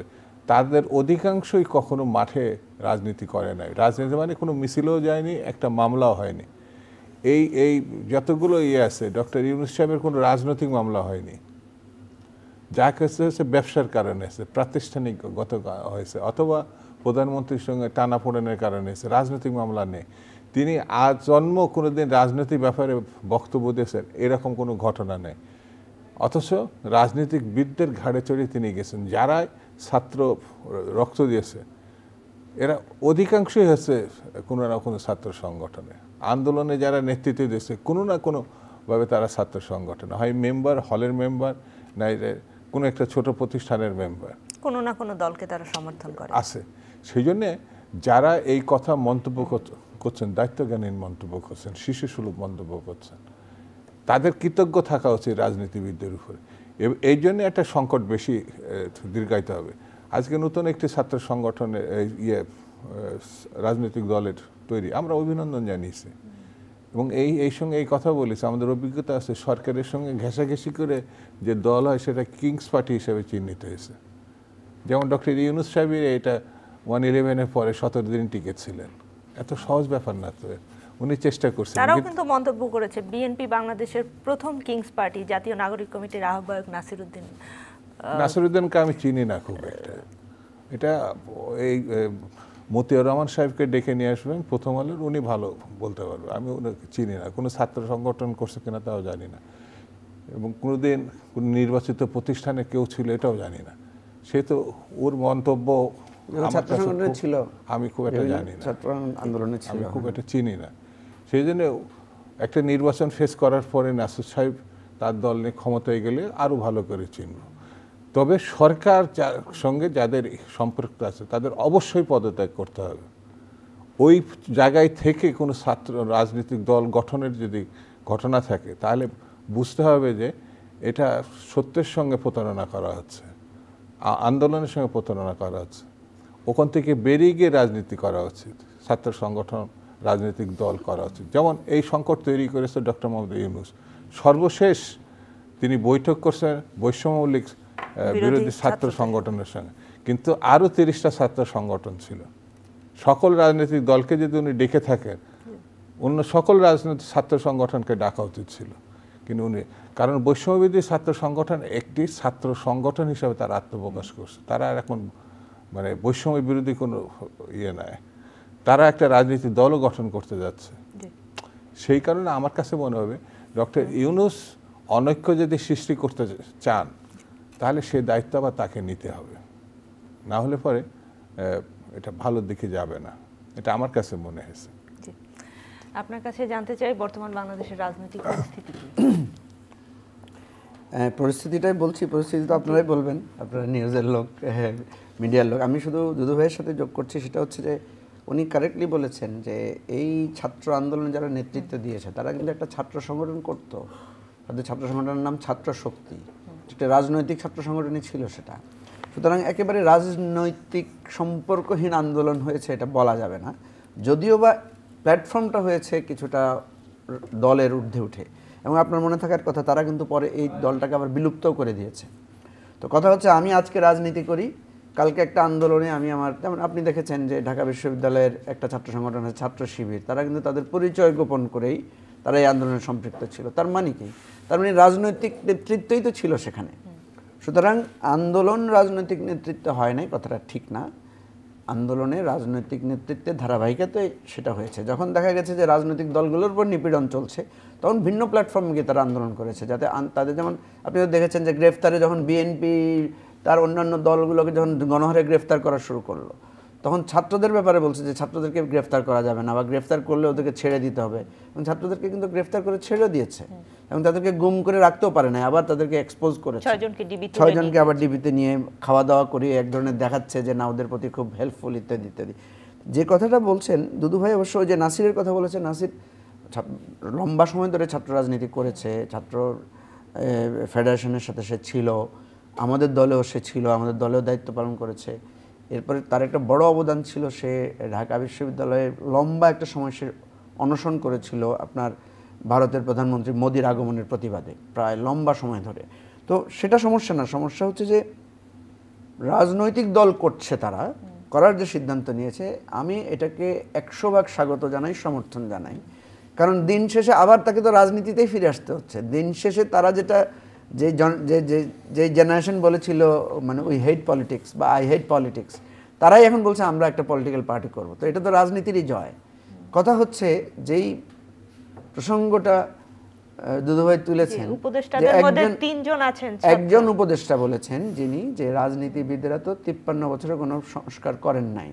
তাদের অধিকাংশই কখনো মাঠে রাজনীতি করে নাই। রাজনীতি মানে কোনো মিছিলও যায়নি, একটা মামলাও হয়নি। এই যতগুলো আছে, ডক্টর ইউনূস সাহেবের কোনো রাজনৈতিক মামলা হয়নি, যা কিছু হচ্ছে ব্যবসার কারণে হয়েছে, প্রাতিষ্ঠানিকগত হয়েছে, অথবা প্রধানমন্ত্রীর সঙ্গে টানাপোড়েনের কারণে হয়েছে, রাজনৈতিক মামলা নেই। তিনি আজ জন্ম কোনোদিন রাজনৈতিক ব্যাপারে বক্তব্য দিয়েছেন এরকম কোনো ঘটনা নেই, অথচ রাজনীতিকবিদদের ঘাড়ে চড়ে তিনি গেছেন। যারা ছাত্র রক্ত দিয়েছে এরা অধিকাংশই হচ্ছে কোনো না কোনো ছাত্র সংগঠনে, আন্দোলনে যারা নেতৃত্ব দিয়েছে কোনো না কোনোভাবে তারা ছাত্র সংগঠনে, হয় মেম্বার, হলের মেম্বার, নাই কোনো একটা ছোট প্রতিষ্ঠানের মেম্বার, কোনো না কোনো দলকে তারা সমর্থন করে আছে। সেই জন্যে যারা এই কথা মন্তব্য করছেন, দায়িত্বজ্ঞানীন মন্তব্য করছেন, শিশুসুলভ মন্তব্য করছেন, তাদের কৃতজ্ঞ থাকা উচিত রাজনীতিবিদদের উপরে। এই জন্য একটা সংকট বেশি দীর্ঘায়িত হবে। আজকে নতুন একটি ছাত্র সংগঠনের রাজনৈতিক দলের তৈরি, আমরা অভিনন্দন জানিয়েছি এবং এই সঙ্গে এই কথা বলেছি, আমাদের অভিজ্ঞতা আছে সরকারের সঙ্গে ঘেঁষাঘেঁষি করে যে দল হয় সেটা কিংস পার্টি হিসেবে চিহ্নিত হয়েছে। যেমন ডক্টর ইউনূস সাহেবের এটা 111-এর পরে 17 দিন টিকে ছিলেন, এত সহজ ব্যাপার না তো, উনি চেষ্টা করছেন। তারাও কিন্তু মন্তব্য করেছে বিএনপি বাংলাদেশের প্রথম কিংস পার্টি, জাতীয় নাগরিক কমিটির আহ্বায়ক নাসিরউদ্দিনকে আমি চিনি না খুব একটা। এটা এই মতিয়ার রহমান সাহেবকে ডেকে নিয়ে আসবেন প্রথম আলোর, উনি ভালো বলতে পারবে, আমি ওনাকে চিনি না, কোনো ছাত্র সংগঠন করছে কিনা তাও জানি না, এবং কোনোদিন কোনো নির্বাচিত প্রতিষ্ঠানে কেউ ছিল এটাও জানি না। সে তো ওর মন্তব্য ছিল, আমি খুব একটা জানি না, ছাত্র আন্দোলনে ছিল, আমি খুব একটা চিনি না। সেই জন্য একটা নির্বাচন ফেস করার পরে নাসির সাহেব তার দল নিয়ে ক্ষমতায় গেলে আরও ভালো করে চিনব। তবে সরকার সঙ্গে যাদের সম্পর্ক আছে তাদের অবশ্যই পদত্যাগ করতে হবে। ওই জায়গায় থেকে কোনো ছাত্র রাজনৈতিক দল গঠনের যদি ঘটনা থাকে তাহলে বুঝতে হবে যে এটা সত্যের সঙ্গে প্রতারণা করা হচ্ছে, আন্দোলনের সঙ্গে প্রতারণা করা হচ্ছে। ওখান থেকে বেরিয়ে গিয়ে রাজনীতি করা উচিত, ছাত্র সংগঠন রাজনৈতিক দল করা উচিত। যেমন এই সংকট তৈরি করেছে ডক্টর মোহাম্মদ ইউনূস। সর্বশেষ তিনি বৈঠক করছেন বৈষম্যমূলক বিরোধী ছাত্র সংগঠনের সঙ্গে, কিন্তু আরও 30টা ছাত্র সংগঠন ছিল। সকল রাজনৈতিক দলকে যদি উনি ডেকে থাকেন, অন্য সকল রাজনৈতিক ছাত্র সংগঠনকে ডাকা উচিত ছিল, কিন্তু উনি কারণ বৈষম্যবিরোধী ছাত্র সংগঠন একটি ছাত্র সংগঠন হিসাবে তারা আত্মপ্রকাশ করছে। তারা আর এখন মানে বৈষম্য বিরোধী কোনো ইয়ে নাই, তারা একটা রাজনৈতিক দলও গঠন করতে যাচ্ছে। সেই কারণে আমার কাছে মনে হবে ডক্টর ইউনূস অনৈক্য যদি সৃষ্টি করতে চান তাহলে সেই দায়িত্ব আবার তাকে নিতে হবে, না হলে পরে এটা ভালো দিকে যাবে না, এটা আমার কাছে মনে হয়েছে। আপনার কাছে জানতে চাই বর্তমান বাংলাদেশের রাজনৈতিক পরিস্থিতি কি? পরিস্থিতিটাই বলছি, পরিস্থিতি তো আপনারাই বলবেন, আপনারা নিউজের লোক, মিডিয়ার লোক। আমি শুধু দুদু ভাইয়ের সাথে যোগ করছি, সেটা হচ্ছে যে উনি কারেক্টলি বলেছেন যে এই ছাত্র আন্দোলনে যারা নেতৃত্ব দিয়েছে তারা কিন্তু একটা ছাত্র সংগঠন করতো। তাদের ছাত্র সংগঠনের নাম ছাত্র শক্তি, একটা রাজনৈতিক ছাত্র সংগঠনই ছিল সেটা। সুতরাং একেবারে রাজনৈতিক সম্পর্কহীন আন্দোলন হয়েছে এটা বলা যাবে না, যদিও বা প্ল্যাটফর্মটা হয়েছে কিছুটা দলের ঊর্ধ্বে উঠে। এবং আপনার মনে থাকার কথা, তারা কিন্তু পরে এই দলটাকে আবার বিলুপ্তও করে দিয়েছে। তো কথা হচ্ছে, আমি আজকে রাজনীতি করি, কালকে একটা আন্দোলনে আমি আমার, যেমন আপনি দেখেছেন যে ঢাকা বিশ্ববিদ্যালয়ের একটা ছাত্র সংগঠন আছে ছাত্র শিবির, তারা কিন্তু তাদের পরিচয় গোপন করেই তারা এই আন্দোলনে সম্পৃক্ত ছিল। তার মানে কি? তার মানে রাজনৈতিক নেতৃত্বই তো ছিল সেখানে। সুতরাং আন্দোলন রাজনৈতিক নেতৃত্ব হয় নাই, কথাটা ঠিক না। আন্দোলনে রাজনৈতিক নেতৃত্বের ধারাবাহিকতায় সেটা হয়েছে। যখন দেখা গেছে যে রাজনৈতিক দলগুলোর উপর নিপীড়ন চলছে, তখন ভিন্ন প্ল্যাটফর্মে গিয়ে তারা আন্দোলন করেছে, যাতে তাদের, যেমন আপনি দেখেছেন যে গ্রেফতারে যখন বিএনপি তার অন্যান্য দলগুলোকে যখন গণহারে গ্রেফতার করা শুরু করলো, তখন ছাত্রদের ব্যাপারে বলছে যে ছাত্রদেরকে গ্রেফতার করা যাবে না, বা গ্রেফতার করলে ওদেরকে ছেড়ে দিতে হবে। এবং ছাত্রদেরকে কিন্তু গ্রেফতার করে ছেড়েও দিয়েছে, এবং তাদেরকে গুম করে রাখতেও পারে না, আবার তাদেরকে এক্সপোজ করেছে। 6 জনকে আবার ডিবিতে নিয়ে খাওয়া দাওয়া করিয়ে এক ধরনের দেখাচ্ছে যে না, ওদের প্রতি খুব হেল্পফুল ইত্যাদি ইত্যাদি। যে কথাটা বলছেন দুদু ভাই, অবশ্য ওই যে নাসিরের কথা বলেছে, নাসির লম্বা সময় ধরে ছাত্র রাজনীতি করেছে, ছাত্র ফেডারেশনের সাথে সে ছিল, আমাদের দলেও সে ছিল, আমাদের দলেও দায়িত্ব পালন করেছে। এরপরে তার একটা বড় অবদান ছিল, সে ঢাকা বিশ্ববিদ্যালয়ে লম্বা একটা সময় সে অনশন করেছিল আপনার ভারতের প্রধানমন্ত্রী মোদির আগমনের প্রতিবাদে, প্রায় লম্বা সময় ধরে। তো সেটা সমস্যা না, সমস্যা হচ্ছে যে রাজনৈতিক দল করছে, তারা করার যে সিদ্ধান্ত নিয়েছে, আমি এটাকে 100% স্বাগত জানাই, সমর্থন জানাই। কারণ দিন শেষে আবার তাকে তো রাজনীতিতেই ফিরে আসতে হচ্ছে। দিন শেষে তারা যেটা যে জেনারেশন বলেছিল মানে উই হেট পলিটিক্স বা আই হেট পলিটিক্স, তারাই এখন বলছে আমরা একটা পলিটিক্যাল পার্টি করব। তো এটা তো রাজনীতিরই জয়। কথা হচ্ছে যেই প্রসঙ্গটা দুদুভাই তুলেছেন, একজন উপদেষ্টা বলেছেন যিনি, যে রাজনীতিবিদরা তো 53 বছরে কোনো সংস্কার করেন নাই।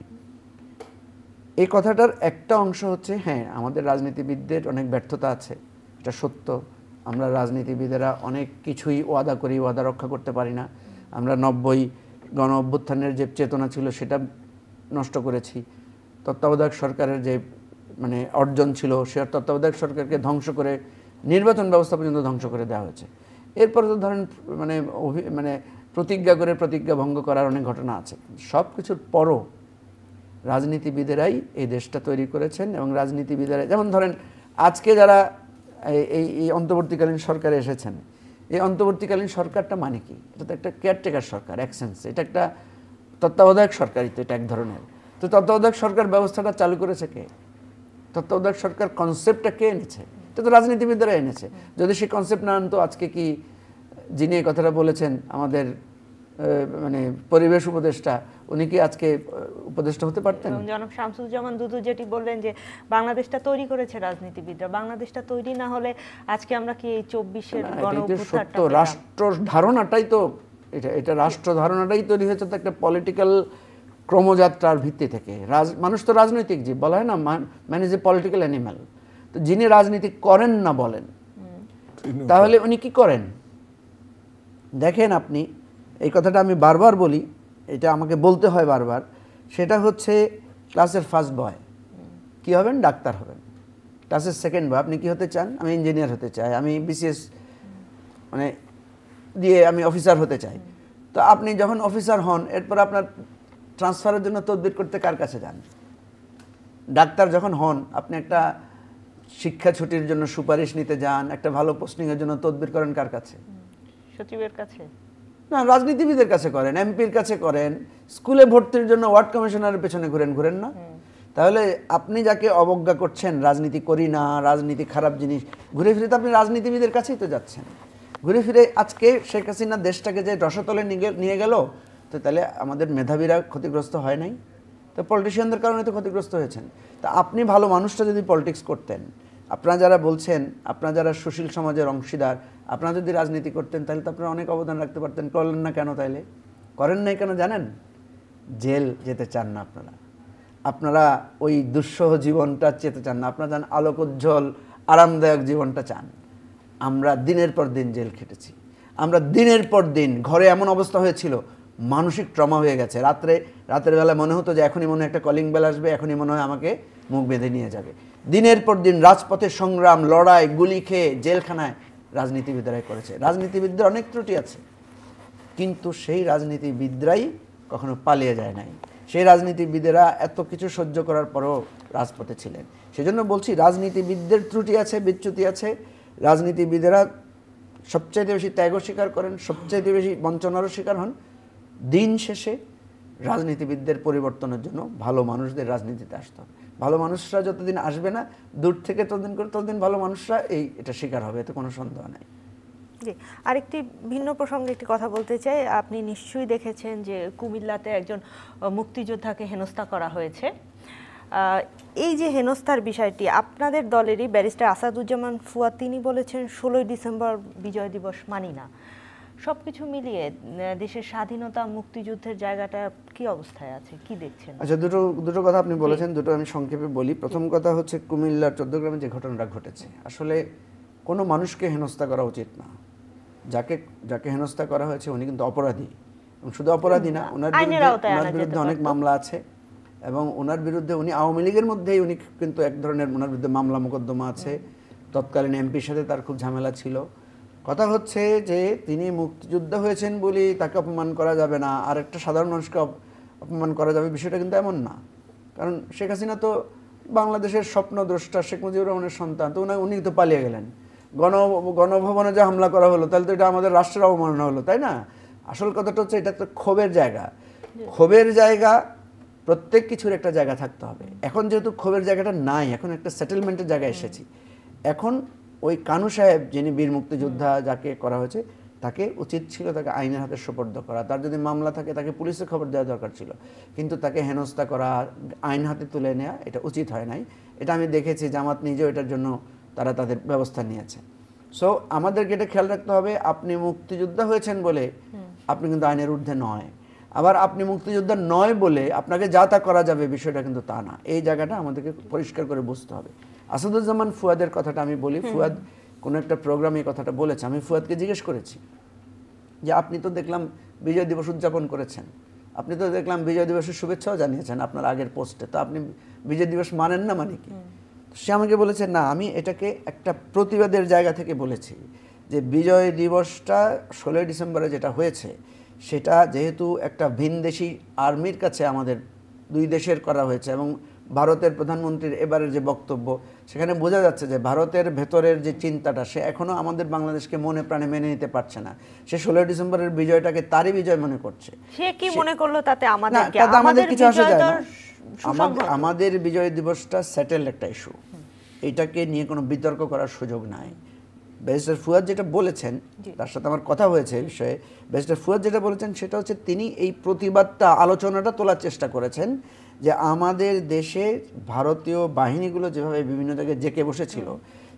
এই কথাটার একটা অংশ হচ্ছে, হ্যাঁ আমাদের রাজনীতিবিদদের অনেক ব্যর্থতা আছে, এটা সত্য। আমরা রাজনীতিবিদেরা অনেক কিছুই ওয়াদা করি, ওয়াদা রক্ষা করতে পারি না। আমরা 90 গণ অভ্যুত্থানের যে চেতনা ছিল সেটা নষ্ট করেছি। তত্ত্বাবধায়ক সরকারের যে মানে অর্জন ছিল, সে তত্ত্বাবধায়ক সরকারকে ধ্বংস করে নির্বাচন ব্যবস্থা পর্যন্ত ধ্বংস করে দেওয়া হয়েছে। এরপরে তো ধরেন মানে প্রতিজ্ঞা করে প্রতিজ্ঞা ভঙ্গ করার অনেক ঘটনা আছে। সব কিছুর পরও রাজনীতিবিদেরাই এই দেশটা তৈরি করেছেন, এবং রাজনীতিবিদেরাই, যেমন ধরেন আজকে যারা এই অন্তর্বর্তীকালীন সরকারে এসেছেন, এই অন্তর্বর্তীকালীন সরকারটা মানে কি? এটা তো একটা কেয়ারটেকার সরকার, এক সেন্সে এটা একটা তত্ত্বাবধায়ক সরকারই তো, এটা এক ধরনের। তো তত্ত্বাবধায়ক সরকার ব্যবস্থাটা চালু করেছে কে? তত্ত্বাবধায়ক সরকার কনসেপ্টটা কে এনেছে? এটা তো রাজনীতিবিদরা এনেছে। যদি সেই কনসেপ্ট না আনতো, আজকে কি যিনি এই কথাটা বলেছেন আমাদের মানে পরিবেশ উপদেষ্টা, উনি কি আজকে উপদেষ্টা হতে পারতেন? জনাব শামসুজ্জামান দুদু যেটি বললেন যে বাংলাদেশটা তৈরি করেছে রাজনীতিবিদরা, বাংলাদেশটা তৈরি না হলে আজকে আমরা কি এই 24-এর গণঅভ্যুত্থানটা, রাষ্ট্র ধারণাটাই তো এটা রাষ্ট্র ধারণাটাই তৈরি হয়েছে তো একটা পলিটিক্যাল ক্রমযাত্রার ভিত্তি থেকে। মানুষ তো রাজনৈতিক জীব, বলা হয় না man is a political animal. তো যিনি রাজনীতি করেন না বলেন, তাহলে উনি কি করেন দেখেন আপনি, এই কথাটা আমি বারবার বলি, এটা আমাকে বলতে হয় বারবার, সেটা হচ্ছে ক্লাসের ফার্স্ট বয় কি হবেন? ডাক্তার হবেন। ক্লাসের সেকেন্ড বয় আপনি কি হতে চান? আমি ইঞ্জিনিয়ার হতে চাই, আমি বিসিএস মানে দিয়ে আমি অফিসার হতে চাই। তো আপনি যখন অফিসার হন, এরপর আপনার ট্রান্সফারের জন্য তদবির করতে কার কাছে যান? ডাক্তার যখন হন, আপনি একটা শিক্ষা ছুটির জন্য সুপারিশ নিতে যান, একটা ভালো পোস্টিংয়ের জন্য তদবির করেন কার কাছে? সচিবের কাছে না, রাজনীতিবিদের কাছে করেন, এমপির কাছে করেন, স্কুলে ভর্তির জন্য ওয়ার্ড কমিশনারের পেছনে ঘুরেন না? তাহলে আপনি যাকে অবজ্ঞা করছেন, রাজনীতি করি না, রাজনীতি খারাপ জিনিস, ঘুরে ফিরে তো আপনি রাজনীতিবিদের কাছেই তো যাচ্ছেন। ঘুরে ফিরে আজকে শেখ হাসিনা দেশটাকে যে রসাতলে নিয়ে গেল, তো তাহলে আমাদের মেধাবীরা ক্ষতিগ্রস্ত হয় নাই? তো পলিটিশিয়ানদের কারণে তো ক্ষতিগ্রস্ত হয়েছেন। তা আপনি ভালো মানুষটা যদি পলিটিক্স করতেন, আপনারা যারা বলছেন, আপনারা যারা সুশীল সমাজের অংশীদার, আপনারা যদি রাজনীতি করতেন, তাহলে তো আপনারা অনেক অবদান রাখতে পারতেন। করলেন না কেন? তাইলে করেন নাই কেন জানেন? জেল যেতে চান না আপনারা, আপনারা ওই দুঃসহ জীবনটা যেতে চান না, আপনারা চান আলোকোজ্জ্বল আরামদায়ক জীবনটা চান। আমরা দিনের পর দিন জেল খেটেছি, আমরা দিনের পর দিন, ঘরে এমন অবস্থা হয়েছিল, মানসিক ট্রমা হয়ে গেছে। রাতের বেলা মনে হতো যে এখনই মনে হয় একটা কলিং বেল আসবে, এখনই মনে হয় আমাকে মুখ বেঁধে নিয়ে যাবে। দিনের পর দিন রাজপথে সংগ্রাম, লড়াই, গুলি খেয়ে জেলখানায় রাজনীতিবিদরাই করেছে। রাজনীতিবিদদের অনেক ত্রুটি আছে, কিন্তু সেই রাজনীতিবিদরাই কখনো পালিয়ে যায় নাই। সেই রাজনীতিবিদেরা এত কিছু সহ্য করার পরও রাজপথে ছিলেন। সেজন্য বলছি, রাজনীতিবিদদের ত্রুটি আছে, বিচ্যুতি আছে। রাজনীতিবিদেরা সবচাইতে বেশি ত্যাগও স্বীকার করেন, সবচাইতে বেশি বঞ্চনারও শিকার হন। দিন শেষে রাজনীতিবিদদের পরিবর্তনের জন্য ভালো মানুষদের রাজনীতিতে আসতে হবে। ভালো মানুষরা যতদিন আসবে না দূর থেকে, ততদিন ভালো মানুষরা এটা শিকার হবে, এতে কোনো সন্দেহ নাই। জি, আরেকটি ভিন্ন প্রসঙ্গে একটি কথা বলতে চাই। আপনি নিশ্চয়ই দেখেছেন যে কুমিল্লাতে একজন মুক্তিযোদ্ধাকে হেনস্থা করা হয়েছে। এই যে হেনস্থার বিষয়টি, আপনাদের দলেরই ব্যারিস্টার আসাদুজ্জামান ফুয়াদ তিনি বলেছেন 16ই ডিসেম্বর বিজয় দিবস মানি না। সব কিছু মিলিয়ে দেশের স্বাধীনতা, মুক্তিযুদ্ধের জায়গাটা কি অবস্থায় আছে, কি দেখছেন? আচ্ছা, দুটো কথা আপনি বলেছেন, দুটো আমি সংক্ষেপে বলি। প্রথম কথা হচ্ছে কুমিল্লার 14 গ্রামে যে ঘটনাটা ঘটেছে, আসলে কোনো মানুষকে হেনস্থা করা উচিত না। যাকে হেনস্থা করা হয়েছে উনি কিন্তু অপরাধী, এবং শুধু অপরাধী না, ওনার বিরুদ্ধে অনেক মামলা আছে, এবং ওনার বিরুদ্ধে উনি আওয়ামী লীগের মধ্যেই উনি কিন্তু এক ধরনের ওনার বিরুদ্ধে মামলা মোকদ্দমা আছে। তৎকালীন এমপির সাথে তার খুব ঝামেলা ছিল। কথা হচ্ছে যে তিনি মুক্তিযোদ্ধা হয়েছেন বলে তাকে অপমান করা যাবে না, আর একটা সাধারণ মানুষকে অপমান করা যাবে, বিষয়টা কিন্তু এমন না। কারণ শেখ হাসিনা তো বাংলাদেশের স্বপ্নদ্রষ্টা, শেখ মুজিবুর রহমানের সন্তান, তো উনি তো পালিয়ে গেলেন। গণভবনে যে হামলা করা হলো, তাহলে তো এটা আমাদের রাষ্ট্রের অবমাননা হলো, তাই না? আসল কথাটা হচ্ছে এটা তো ক্ষোভের জায়গা। ক্ষোভের জায়গা, প্রত্যেক কিছুর একটা জায়গা থাকতে হবে। এখন যেহেতু ক্ষোভের জায়গাটা নাই, এখন একটা সেটেলমেন্টের জায়গায় এসেছি। এখন ওই কানু সাহেব, যিনি বীর মুক্তিযোদ্ধা, যাকে করা হয়েছে, তাকে উচিত ছিল তাকে আইনের হাতে সোপর্দ করা। তার যদি মামলা থাকে তাকে পুলিশে খবর দেওয়া দরকার ছিল, কিন্তু তাকে হেনস্থা করা, আইন হাতে তুলে নেওয়া, এটা উচিত হয় নাই। এটা আমি দেখেছি, জামাত নিজেও এটার জন্য তারা তাদের ব্যবস্থা নিয়েছে। সো আমাদেরকে এটা খেয়াল রাখতে হবে, আপনি মুক্তিযোদ্ধা হয়েছেন বলে আপনি কিন্তু আইনের ঊর্ধ্বে নয়, আবার আপনি মুক্তিযোদ্ধা নয় বলে আপনাকে যা তা করা যাবে, বিষয়টা কিন্তু তা না। এই জায়গাটা আমাদেরকে পরিষ্কার করে বুঝতে হবে। আসাদুজ্জামান ফুয়াদের কথাটা আমি বলি। ফুয়াদ কোনো একটা প্রোগ্রামে এই কথাটা বলেছে। আমি ফুয়াদকে জিজ্ঞেস করেছি যে আপনি তো দেখলাম বিজয় দিবস উদযাপন করেছেন, আপনি তো দেখলাম বিজয় দিবসের শুভেচ্ছাও জানিয়েছেন আপনার আগের পোস্টে, তো আপনি বিজয় দিবস মানেন না মানে কি? সে আমাকে বলেছে, না, আমি এটাকে একটা প্রতিবাদের জায়গা থেকে বলেছি যে বিজয় দিবসটা 16ই ডিসেম্বরে যেটা হয়েছে, সেটা যেহেতু একটা ভিনদেশি আর্মির কাছে আমাদের দুই দেশের করা হয়েছে, এবং ভারতের প্রধানমন্ত্রীর এবারের যে বক্তব্য, সেখানে বোঝা যাচ্ছে যে ভারতের ভেতরের যে চিন্তাটা, সে এখনও আমাদের বাংলাদেশকে মনে প্রাণে মেনে নিতে পারছে না। সে 16ই ডিসেম্বরের বিজয়টাকে তারই বিজয় মনে করছে। সে কি মনে করলো তাতে আমাদের কিছু আসে যায় না। আমাদের বিজয় দিবসটা সেটেলড একটা ইস্যু, এটাকে নিয়ে কোনো বিতর্ক করার সুযোগ নাই। ব্যারিস্টার ফুয়াদ যেটা বলেছেন, তার সাথে আমার কথা হয়েছে এই বিষয়ে। ব্যারিস্টার ফুয়াদ যেটা বলেছেন সেটা হচ্ছে, তিনি এই প্রতিবাদটা, আলোচনাটা তোলার চেষ্টা করেছেন যে আমাদের দেশে ভারতীয় বাহিনীগুলো যেভাবে বিভিন্ন জায়গায় জেকে বসেছিল,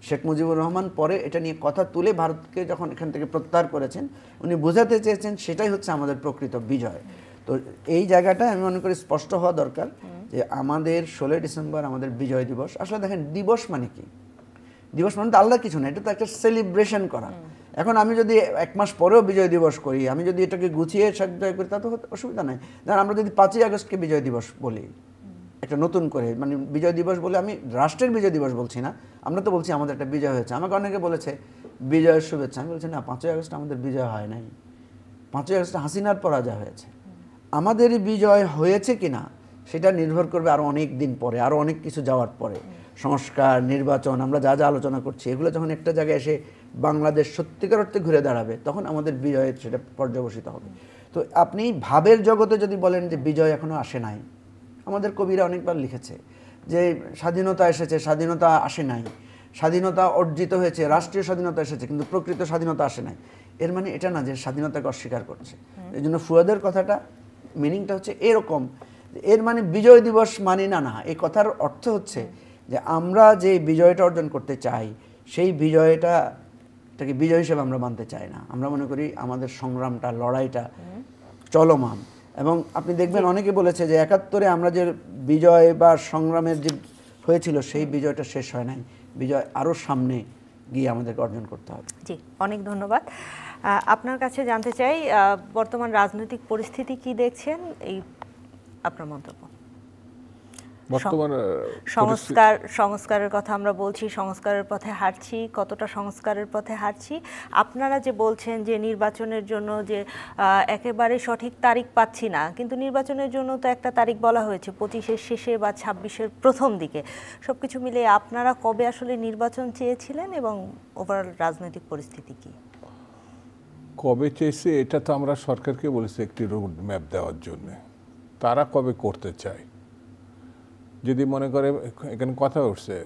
শেখ মুজিবুর রহমান পরে এটা নিয়ে কথা তুলে ভারতকে যখন এখান থেকে প্রত্যাহার করেছেন, উনি বোঝাতে চেয়েছেন সেটাই হচ্ছে আমাদের প্রকৃত বিজয়। তো এই জায়গাটা আমি মনে করি স্পষ্ট হওয়া দরকার যে আমাদের 16ই ডিসেম্বর আমাদের বিজয় দিবস। আসলে দেখেন, দিবস মানে কি? দিবস মানে তো আলাদা কিছু না, এটা তো একটা সেলিব্রেশন করা। এখন আমি যদি 1 মাস পরেও বিজয় দিবস করি, আমি যদি এটাকে গুছিয়ে সাজায় করি, তা তো অসুবিধা নাই। ধরেন আমরা যদি 5ই আগস্টকে বিজয় দিবস বলি একটা নতুন করে, মানে বিজয় দিবস বলে আমি রাষ্ট্রের বিজয় দিবস বলছি না, আমরা তো বলছি আমাদের একটা বিজয় হয়েছে। আমাকে অনেকে বলেছে বিজয়ের শুভেচ্ছা, আমি বলছি না, 5ই আগস্ট আমাদের বিজয় হয় নাই, 5ই আগস্ট হাসিনার পরাজয় হয়েছে। আমাদেরই বিজয় হয়েছে কিনা সেটা নির্ভর করবে আরও অনেক দিন পরে, আরও অনেক কিছু যাওয়ার পরে, সংস্কার, নির্বাচন, আমরা যা যা আলোচনা করছি এগুলো যখন একটা জায়গায় এসে বাংলাদেশ সত্যিকার অর্থে ঘুরে দাঁড়াবে, তখন আমাদের বিজয়ের সেটা পর্যবসিত হবে। তো আপনি ভাবের জগতে যদি বলেন যে বিজয় এখনো আসে নাই, আমাদের কবিরা অনেকবার লিখেছে যে স্বাধীনতা এসেছে, স্বাধীনতা আসে নাই, স্বাধীনতা অর্জিত হয়েছে, রাষ্ট্রীয় স্বাধীনতা এসেছে, কিন্তু প্রকৃত স্বাধীনতা আসে নাই। এর মানে এটা না যে স্বাধীনতাকে অস্বীকার করছে। এই জন্য ফুয়াদের কথাটা মিনিংটা হচ্ছে এরকম, এর মানে বিজয় দিবস মানি না, না, এই কথার অর্থ হচ্ছে যে আমরা যে বিজয়টা অর্জন করতে চাই সেই বিজয়টাকে বিজয় হিসেবে আমরা মানতে চাই না। আমরা মনে করি আমাদের সংগ্রামটা, লড়াইটা চলমান। এবং আপনি দেখবেন অনেকে বলেছে যে 71-এ আমরা যে বিজয় বা সংগ্রামের যে হয়েছিল সেই বিজয়টা শেষ হয় নাই, বিজয় আরও সামনে গিয়ে আমাদেরকে অর্জন করতে হবে। জি, অনেক ধন্যবাদ। আপনার কাছে জানতে চাই বর্তমান রাজনৈতিক পরিস্থিতি কি দেখছেন, এই আপনার মন্তব্য। সংস্কারের কথা আমরা বলছি, সংস্কারের পথে হাঁটছি, কতটা সংস্কারের পথে হাঁটছি? আপনারা যে বলছেন যে নির্বাচনের জন্য যে একেবারে সঠিক তারিখ পাচ্ছি না, কিন্তু নির্বাচনের জন্য তো একটা তারিখ বলা হয়েছে 25-এর শেষে বা 26-এর প্রথম দিকে। সবকিছু মিলে আপনারা কবে আসলে নির্বাচন চেয়েছিলেন এবং ওভারঅল রাজনৈতিক পরিস্থিতি কি? কবে চেয়েছে এটা তো আমরা সরকারকে বলেছি একটি রোড ম্যাপ দেওয়ার জন্য, তারা কবে করতে চায়। যদি মনে করে এখানে কথা উঠছে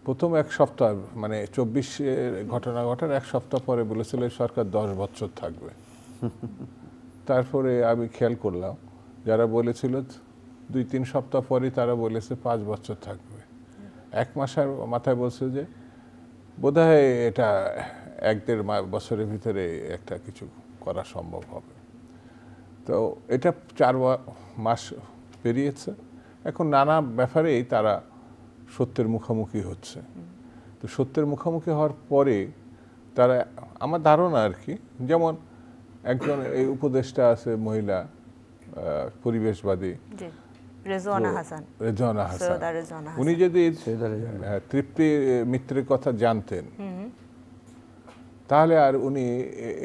প্রথম 1 সপ্তাহ, মানে 24-এর ঘটনা ঘটার 1 সপ্তাহ পরে বলেছিল সরকার 10 বছর থাকবে। তারপরে আমি খেয়াল করলাম যারা বলেছিল 2-3 সপ্তাহ পরে তারা বলেছে 5 বছর থাকবে। 1 মাসের মাথায় বলছে যে বোধহয় এটা 1-1.5 বছরের ভিতরে একটা কিছু করা সম্ভব হবে। তো এটা 4 মাস পেরিয়েছে। এখন নানা ব্যাপারেই তারা সত্যের মুখোমুখি হচ্ছে। তো সত্যের মুখোমুখি হওয়ার পরে তারা, আমার ধারণা আর কি, যেমন একজন এই উপদেষ্টা আছে মহিলা পরিবেশবাদী রেজওয়ানা হাসান, উনি যদি তৃপ্তি মিত্রের কথা জানতেন তাহলে আর উনি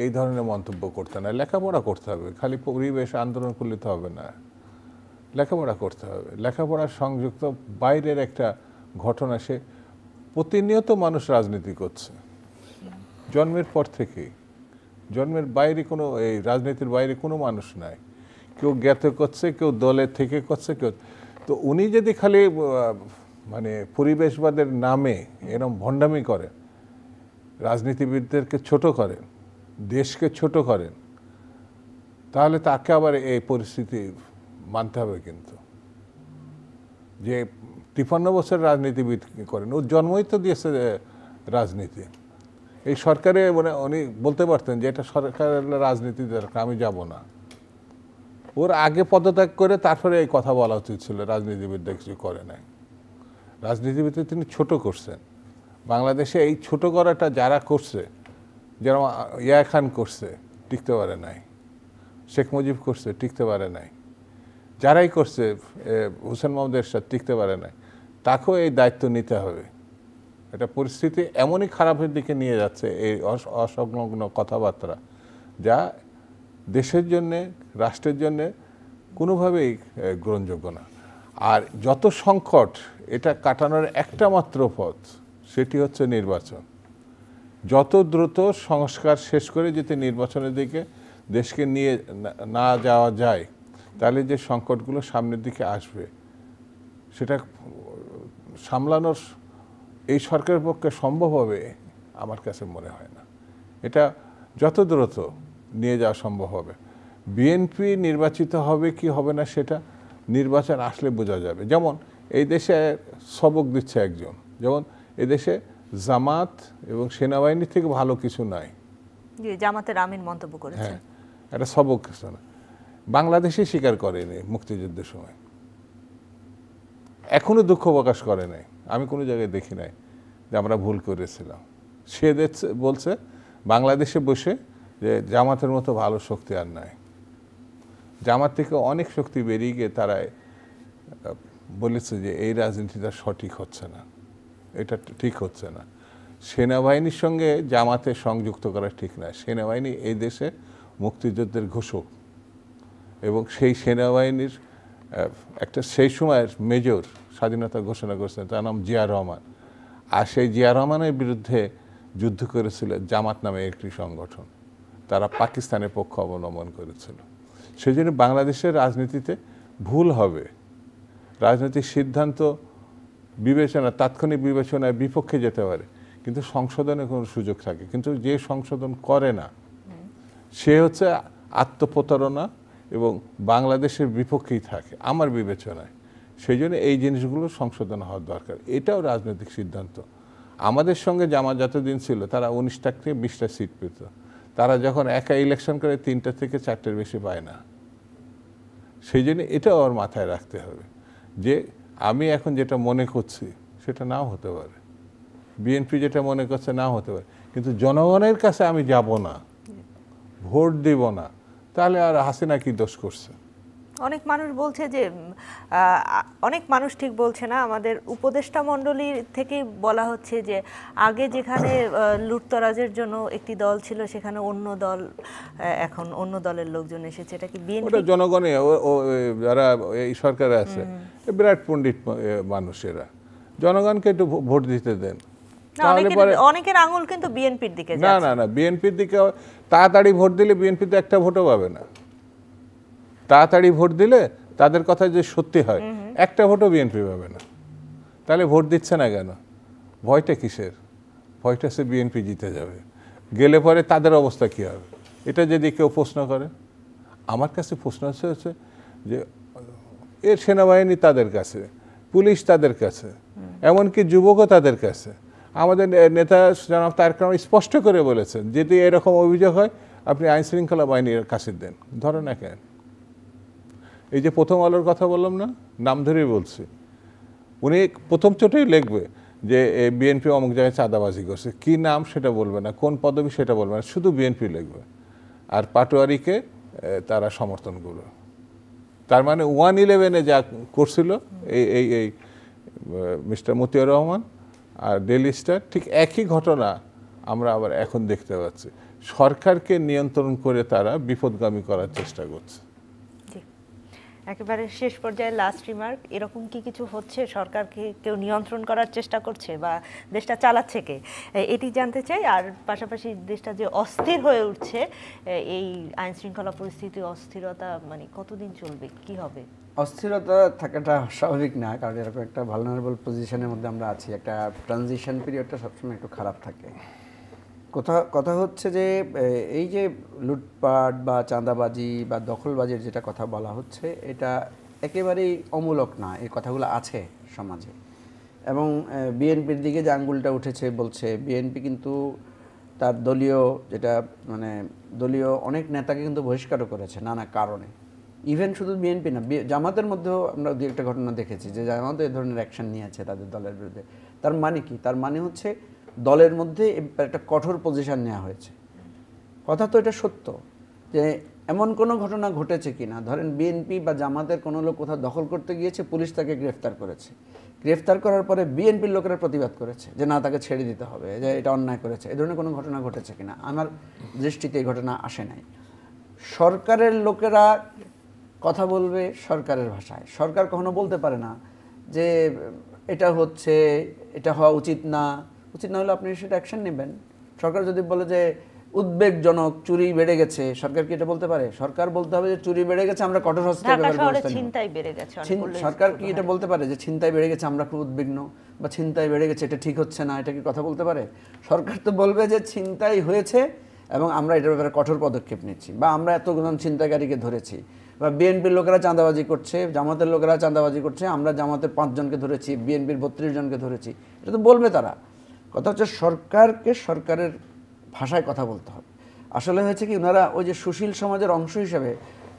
এই ধরনের মন্তব্য করতেন না। লেখাপড়া করতে হবে, খালি পরিবেশ আন্দোলন করলে তো হবে না, লেখাপড়া করতে হবে। লেখাপড়ার সংযুক্ত বাইরের একটা ঘটনা, সে প্রতিনিয়ত মানুষ রাজনীতি করছে জন্মের পর থেকেই। জন্মের বাইরে কোনো, এই রাজনীতির বাইরে কোনো মানুষ নাই। কেউ জ্ঞাত করছে, কেউ দলের থেকে করছে, কেউ। তো উনি যদি খালি মানে পরিবেশবাদের নামে এরকম ভণ্ডামি করেন, রাজনীতিবিদদেরকে ছোট করেন, দেশকে ছোট করেন, তাহলে তাকে আবার এই পরিস্থিতি মানতে হবে। কিন্তু যে 53 বছর রাজনীতিবিদ করেন, ও জন্মই তো দিয়েছে রাজনীতি। এই সরকারে মানে উনি বলতে পারতেন যে এটা সরকারের রাজনীতি দরকার, আমি যাব না। ওর আগে পদত্যাগ করে তারপরে এই কথা বলা উচিত ছিল, রাজনীতিবিদরা কিছু করে নাই। রাজনীতিবিদদের তিনি ছোট করছেন। বাংলাদেশে এই ছোট করাটা যারা করছে, যেরকম ইয়া খান করছে, টিকতে পারে নাই। শেখ মুজিব করছে, টিকতে পারে নাই। যারাই করছে, হোসেন মোহাম্মদ এরশাদ টিকতে পারে নাই। তাকেও এই দায়িত্ব নিতে হবে। এটা পরিস্থিতি এমনই খারাপের দিকে নিয়ে যাচ্ছে এই অসংলগ্ন কথাবার্তা, যা দেশের জন্যে, রাষ্ট্রের জন্যে কোনোভাবেই গ্রহণযোগ্য না। আর যত সংকট, এটা কাটানোর একটা মাত্র পথ, সেটি হচ্ছে নির্বাচন। যত দ্রুত সংস্কার শেষ করে যদি নির্বাচনের দিকে দেশকে নিয়ে না যাওয়া যায়, তাহলে যে সংকটগুলো সামনের দিকে আসবে সেটা সামলানোর এই সরকারের পক্ষে সম্ভব হবে আমার কাছে মনে হয় না। এটা যত দ্রুত নিয়ে যাওয়া সম্ভব হবে। বিএনপি নির্বাচিত হবে কি হবে না সেটা নির্বাচন আসলে বোঝা যাবে। যেমন এই দেশে সবক দিচ্ছে একজন, যেমন এদেশে জামাত এবং সেনাবাহিনী থেকে ভালো কিছু নাই। জামাতের আমির মন্তব্য করেছেন, হ্যাঁ, এটা সবক কিছু না। বাংলাদেশে স্বীকার করেনি মুক্তিযুদ্ধের সময়, এখনো দুঃখ প্রকাশ করে নাই, আমি কোনো জায়গায় দেখি নাই যে আমরা ভুল করেছিলাম। সে বলছে বাংলাদেশে বসে যে জামাতের মতো ভালো শক্তি আর নাই। জামাত থেকে অনেক শক্তি বেরিয়ে গিয়ে তারা বলেছে যে এই রাজনীতিটা সঠিক হচ্ছে না, এটা ঠিক হচ্ছে না। সেনাবাহিনীর সঙ্গে জামাতে সংযুক্ত করা ঠিক না। সেনাবাহিনী এই দেশে মুক্তিযুদ্ধের ঘোষক, এবং সেই সেনাবাহিনীর একটা সেই সময়ের মেজর স্বাধীনতা ঘোষণা করেছেন, তার নাম জিয়া রহমান। আর সেই জিয়া রহমানের বিরুদ্ধে যুদ্ধ করেছিল জামাত নামে একটি সংগঠন, তারা পাকিস্তানের পক্ষ অবলম্বন করেছিল। সেই জন্য বাংলাদেশের রাজনীতিতে ভুল হবে, রাজনৈতিক সিদ্ধান্ত বিবেচনা, তাৎক্ষণিক বিবেচনায় বিপক্ষে যেতে পারে, কিন্তু সংশোধনের কোনো সুযোগ থাকে। কিন্তু যে সংশোধন করে না সে হচ্ছে আত্মপ্রতারণা এবং বাংলাদেশের বিপক্ষেই থাকে আমার বিবেচনায়। সেই জন্য এই জিনিসগুলো সংশোধন হওয়ার দরকার। এটাও রাজনৈতিক সিদ্ধান্ত। আমাদের সঙ্গে জামাত যতদিন ছিল তারা 19টা থেকে 20টা সিট পেত, তারা যখন একা ইলেকশন করে 3টা থেকে 4টের বেশি পায় না। সেই জন্য এটাও আমার মাথায় রাখতে হবে যে আমি এখন যেটা মনে করছি সেটা নাও হতে পারে, বিএনপি যেটা মনে করছে নাও হতে পারে, কিন্তু জনগণের কাছে আমি যাব না, ভোট দিব না, তাহলে আর হাসিনা কি দোষ করছে? অনেক মানুষ বলছে যে অনেক মানুষ ঠিক বলছে না, আমাদের উপদেষ্টা মণ্ডলী থেকে বলা হচ্ছে যে আগে যেখানে লুটতরাজের জন্য একটি দল ছিল সেখানে অন্য দল, এখন অন্য দলের লোকজন এসেছে। এটা কি বিএনপি? ওটা জনগণে যারা এই সরকারে আছে বিরাট পণ্ডিত মানুষেরা, জনগণকে একটু ভোট দিতে দেন। অনেকের আঙুল কিন্তু বিএনপির দিকে না না না, বিএনপির দিকে তাড়াতাড়ি ভোট দিলে বিএনপি তো একটা ভোটও পাবে না। তাড়াতাড়ি ভোট দিলে তাদের কথা যে সত্যি হয়, একটা ভোটও বিএনপি পাবে না। তাহলে ভোট দিচ্ছে না কেন? ভয়টা কিসের? ভয়টা সে বিএনপি জিতে যাবে, গেলে পরে তাদের অবস্থা কী হবে, এটা যদি কেউ প্রশ্ন করে। আমার কাছে প্রশ্ন হচ্ছে যে এর সেনাবাহিনী তাদের কাছে, পুলিশ তাদের কাছে, এমনকি যুবকও তাদের কাছে। আমাদের নেতা জনাব তারেক রহমান স্পষ্ট করে বলেছেন যদি এরকম অভিযোগ হয় আপনি আইন শৃঙ্খলা বাহিনীর কাছে দেন, ধরে না কেন? এই যে প্রথম আলোর কথা বললাম না, নাম ধরেই বলছি, উনি প্রথম চোটেই লিখবে যে বিএনপি অমুক জায়গায় চাঁদাবাজি করছে, কি নাম সেটা বলবে না, কোন পদবি সেটা বলবে না, শুধু বিএনপি লিখবে, আর পাটোয়ারিকে তারা সমর্থন করবে। তার মানে 111-এ যা করছিল এই মিস্টার মতিয়ার রহমান আর ডেইলি স্টার, ঠিক একই ঘটনা আমরা আবার এখন দেখতে পাচ্ছি। সরকারকে নিয়ন্ত্রণ করে তারা বিপদগামী করার চেষ্টা করছে। একেবারে শেষ পর্যায়ে লাস্ট রিমার্ক, এরকম কি কিছু হচ্ছে? সরকারকে কেউ নিয়ন্ত্রণ করার চেষ্টা করছে বা দেশটা চালাচ্ছে কে, এটি জানতে চাই। আর পাশাপাশি দেশটা যে অস্থির হয়ে উঠছে, এই আইন শৃঙ্খলা পরিস্থিতি, অস্থিরতা মানে কতদিন চলবে, কি হবে? অস্থিরতা থাকাটা স্বাভাবিক না, কারণ এরকম একটা ভালনারেবল পজিশনের মধ্যে আমরা আছি। একটা ট্রানজিশন পিরিয়ডটা সবসময় একটু খারাপ থাকে। কথা হচ্ছে যে এই যে লুটপাট বা চাঁদাবাজি বা দখলবাজির যেটা কথা বলা হচ্ছে, এটা একেবারেই অমূলক না, এই কথাগুলো আছে সমাজে। এবং বিএনপির দিকে যে আঙ্গুলটা উঠেছে বলছে, বিএনপি কিন্তু তার দলীয় যেটা মানে দলীয় অনেক নেতাকে কিন্তু বহিষ্কারও করেছে নানা কারণে। ইভেন শুধু বিএনপি না, জামাতের মধ্যেও আমরা দু একটা ঘটনা দেখেছি যে জামাতও এই ধরনের অ্যাকশন নিয়েছে তাদের দলের বিরুদ্ধে। তার মানে কি? তার মানে হচ্ছে দলের মধ্যে একটা কঠোর পজিশন নেওয়া হয়েছে। কথা তো এটা সত্য যে এমন কোনো ঘটনা ঘটেছে কি না, ধরেন বিএনপি বা জামাতের কোনো লোক কোথাও দখল করতে গিয়েছে, পুলিশ তাকে গ্রেফতার করেছে, গ্রেফতার করার পরে বিএনপির লোকেরা প্রতিবাদ করেছে যে না, তাকে ছেড়ে দিতে হবে, যে এটা অন্যায় করেছে। এই ধরনের কোনো ঘটনা ঘটেছে কিনা আমার দৃষ্টিতে এই ঘটনা আসে নাই। সরকারের লোকেরা কথা বলবে সরকারের ভাষায়। সরকার কখনো বলতে পারে না যে এটা হচ্ছে, এটা হওয়া উচিত না, উচিত না হলে আপনি সেটা অ্যাকশন নেবেন। সরকার যদি বলে যে উদ্বেগজনক, চুরি বেড়ে গেছে, সরকার কি এটা বলতে পারে? সরকার বলতে হবে যে চুরি বেড়ে গেছে, আমরা কঠোর হস্তে সরকার কি এটা বলতে পারে যে ছিনতাই বেড়ে গেছে, আমরা খুব উদ্বিগ্ন, বা ছিনতাই বেড়ে গেছে, এটা ঠিক হচ্ছে না, এটা কি কথা বলতে পারে? সরকার তো বলবে যে ছিনতাই হয়েছে এবং আমরা এটার ব্যাপারে কঠোর পদক্ষেপ নিচ্ছি, বা আমরা এতজন ছিনতাইকারীকে ধরেছি, বা বিএনপির লোকেরা চাঁদাবাজি করছে, জামাতের লোকেরা চাঁদাবাজি করছে, আমরা জামাতের 5 জনকে ধরেছি, বিএনপির 32 জনকে ধরেছি, এটা তো বলবে তারা। কথা হচ্ছে সরকারকে সরকারের ভাষায় কথা বলতে হবে। আসলে হয়েছে কি, ওনারা ওই যে সুশীল সমাজের অংশ হিসেবে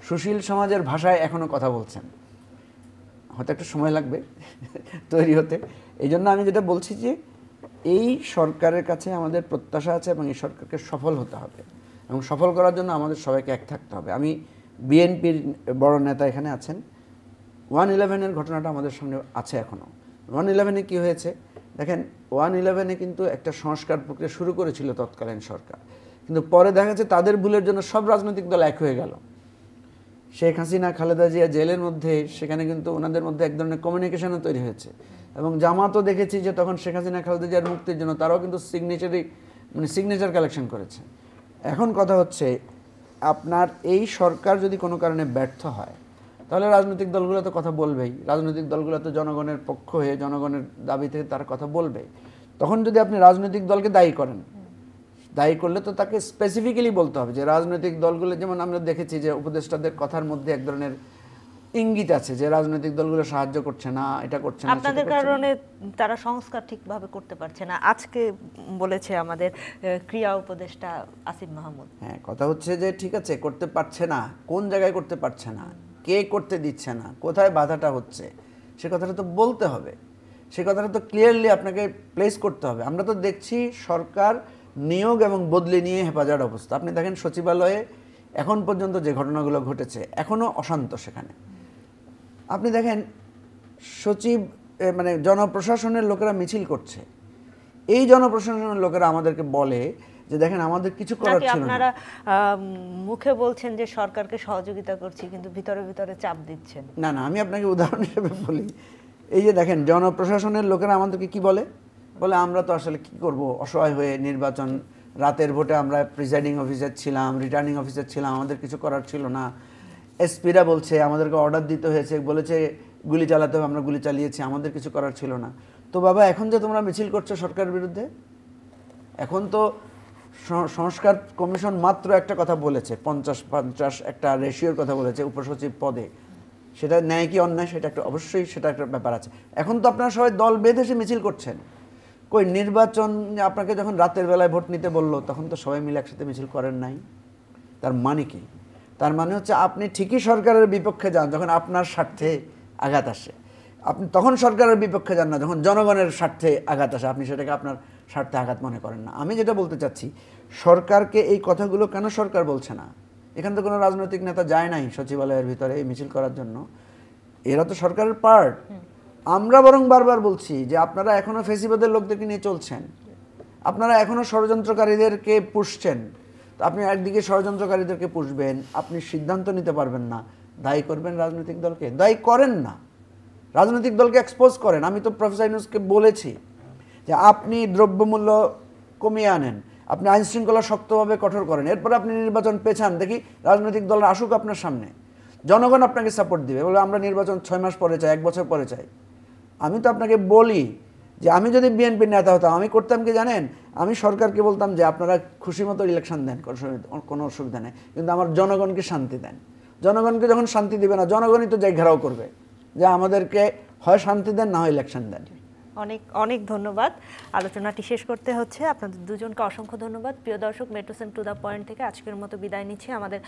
সুশীল সমাজের ভাষায় এখনও কথা বলছেন, হয়তো একটু সময় লাগবে তৈরি হতে। এই জন্য আমি যেটা বলছি যে এই সরকারের কাছে আমাদের প্রত্যাশা আছে এবং এই সরকারকে সফল হতে হবে এবং সফল করার জন্য আমাদের সবাইকে এক থাকতে হবে। আমি বিএনপির বড় নেতা এখানে আছেন, 1/11-এর ঘটনাটা আমাদের সামনে আছে এখনও। 1/11-এ কী হয়েছে দেখেন, 1/11-এ কিন্তু একটা সংস্কার প্রক্রিয়া শুরু করেছিল তৎকালীন সরকার, কিন্তু পরে দেখা যাচ্ছে তাদের ভুলের জন্য সব রাজনৈতিক দল এক হয়ে গেল। শেখ হাসিনা, খালেদা জিয়া জেলের মধ্যে, সেখানে কিন্তু ওনাদের মধ্যে এক ধরনের কমিউনিকেশনও তৈরি হয়েছে এবং জামাতও দেখেছি যে তখন শেখ হাসিনা, খালেদা জিয়ার মুক্তির জন্য তারাও কিন্তু সিগনেচার কালেকশন করেছে। এখন কথা হচ্ছে, আপনার এই সরকার যদি কোনো কারণে ব্যর্থ হয় তাহলে রাজনৈতিক দলগুলো তো কথা বলবেই, রাজনৈতিক দলগুলো তো জনগণের পক্ষ হয়ে জনগণের দাবি থেকে তার কথা বলবে। তখন যদি আপনি রাজনৈতিক দলকে দায়ী করেন, দায়ী করলে তো তাকে স্পেসিফিক্যালি বলতে হবে যে রাজনৈতিক দলগুলো, যেমন আমরা দেখেছি যে উপদেষ্টাদের কথার মধ্যে এক ধরনের ইঙ্গিত আছে যে রাজনৈতিক দলগুলো সাহায্য করছে না, এটা করছে না, আপনাদের কারণে তারা সংস্কার ঠিকভাবে করতে পারছে না, আজকে বলেছে আমাদের ক্রিয়া উপদেষ্টা আসিফ মাহমুদ। হ্যাঁ, কথা হচ্ছে যে ঠিক আছে, করতে পারছে না, কোন জায়গায় করতে পারছে না, কে করতে দিচ্ছে না, কোথায় বাধাটা হচ্ছে, সে কথাটা তো বলতে হবে, সে কথাটা তো ক্লিয়ারলি আপনাকে প্লেস করতে হবে। আমরা তো দেখছি সরকার নিয়োগ এবং বদলি নিয়ে হেফাজত অবস্থা। আপনি দেখেন সচিবালয়ে এখন পর্যন্ত যে ঘটনাগুলো ঘটেছে এখনও অশান্ত সেখানে। আপনি দেখেন সচিব মানে জনপ্রশাসনের লোকেরা মিছিল করছে, এই জনপ্রশাসনের লোকেরা আমাদেরকে বলে যে দেখেন আমাদের কিছু করার ছিল না। আপনারা মুখে বলছেন যে সরকারকে সহযোগিতা করছি, কিন্তু ভিতরে ভিতরে চাপ দিচ্ছেন। না না, আমি আপনাকে উদাহরণ হিসেবে বলি, এই যে দেখেন জনপ্রশাসনের লোকেরা আমাদেরকে কি বলে, আমরা তো আসলে কি করব, অসহায় হয়ে নির্বাচন, রাতের ভোটে আমরা প্রিসাইডিং অফিসার ছিলাম, রিটার্নিং অফিসার ছিলাম, আমাদের কিছু করার ছিল না। এসপিরা বলছে আমাদেরকে অর্ডার দিতে হয়েছে, বলেছে গুলি চালাতে হবে, আমরা গুলি চালিয়েছি, আমাদের কিছু করার ছিল না। তো বাবা, এখন যে তোমরা মিছিল করছো সরকারের বিরুদ্ধে, এখন তো সংস্কার কমিশন মাত্র একটা কথা বলেছে, 50-50 একটা রেশিওর কথা বলেছে উপসচিব পদে, সেটা ন্যায় কি অন্যায় সেটা একটা অবশ্যই সেটা একটা ব্যাপার আছে। এখন তো আপনারা সবাই দল বেঁধে এসে মিছিল করছেন, কই নির্বাচন আপনাকে যখন রাতের বেলায় ভোট নিতে বললো তখন তো সবাই মিলে একসাথে মিছিল করেন নাই। তার মানে কি? তার মানে হচ্ছে আপনি ঠিকই সরকারের বিপক্ষে যান যখন আপনার স্বার্থে আঘাত আসে, আপনি তখন সরকারের বিপক্ষে যান না যখন জনগণের স্বার্থে আঘাত আসে, আপনি সেটাকে আপনার স্বার্থে আঘাত মনে করেন না। আমি যেটা বলতে চাচ্ছি, সরকারকে এই কথাগুলো কেন সরকার বলছে না? এখান থেকে কোনো রাজনৈতিক নেতা যায় নাই সচিবালয়ের ভিতরে এই মিছিল করার জন্য, এরা তো সরকারের পার্ট। আমরা বরং বারবার বলছি যে আপনারা এখনো ফেসিবাদের লোকদেরকে নিয়ে চলছেন, আপনারা এখনো ষড়যন্ত্রকারীদেরকে পুষছেন। আপনি একদিকে ষড়যন্ত্রকারীদেরকে পুষবেন, আপনি সিদ্ধান্ত নিতে পারবেন না, দায়ী করবেন রাজনৈতিক দলকে? দায়ী করেন না, রাজনৈতিক দলকে এক্সপোজ করেন। আমি তো প্রফেসর ইউনূসকে বলেছি যে আপনি দ্রব্যমূল্য কমিয়ে আনেন, আপনি আইন শৃঙ্খলা শক্তভাবে কঠোর করেন, এরপর আপনি নির্বাচন পেছান, দেখি রাজনৈতিক দল আসুক আপনার সামনে, জনগণ আপনাকে সাপোর্ট দিবে, বলে আমরা নির্বাচন 6 মাস পরে চাই, 1 বছর পরে চাই। আমি তো আপনাকে বলি যে আমি যদি বিএনপির নেতা হতাম আমি করতাম কি জানেন? আমি সরকারকে বলতাম যে আপনারা খুশি মতো ইলেকশন দেন, কোনো অসুবিধা নেই, কিন্তু আমার জনগণকে শান্তি দেন। জনগণকে যখন শান্তি দিবে না, জনগণই তো যাই ঘেরাও করবে যে আমাদেরকে হয় শান্তি দেন, না হয় ইলেকশন দেন। অনেক অনেক ধন্যবাদ। আলোচনাটি শেষ করতে হচ্ছে। আপনাদের দুজনকে অসংখ্য ধন্যবাদ। প্রিয় দর্শক, মেট্রোসেন টু দ্য পয়েন্ট থেকে আজকের মতো বিদায় নিচ্ছি। আমাদের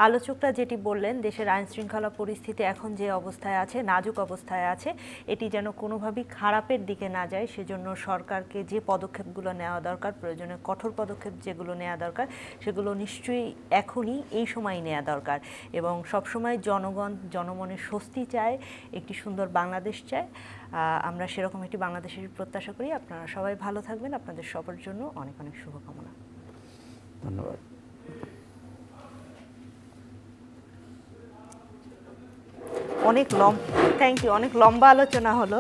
আলোচকরা যেটি বললেন, দেশের আইন শৃঙ্খলা পরিস্থিতি এখন যে অবস্থায় আছে, নাজুক অবস্থায় আছে, এটি যেন কোনোভাবেই খারাপের দিকে না যায়, সেজন্য সরকারকে যে পদক্ষেপগুলো নেওয়া দরকার, প্রয়োজনে কঠোর পদক্ষেপ যেগুলো নেওয়া দরকার, সেগুলো নিশ্চয়ই এখনই এই সময়ই নেওয়া দরকার। এবং সবসময় জনগণ জনমনে স্বস্তি চায়, একটি সুন্দর বাংলাদেশ চায়। আমরা সেরকম একটি বাংলাদেশের প্রত্যাশা করি। আপনারা সবাই ভালো থাকবেন। আপনাদের সবার জন্য অনেক অনেক শুভকামনা। ধন্যবাদ। Thank you. অনেক লম্বা আলোচনা হলো।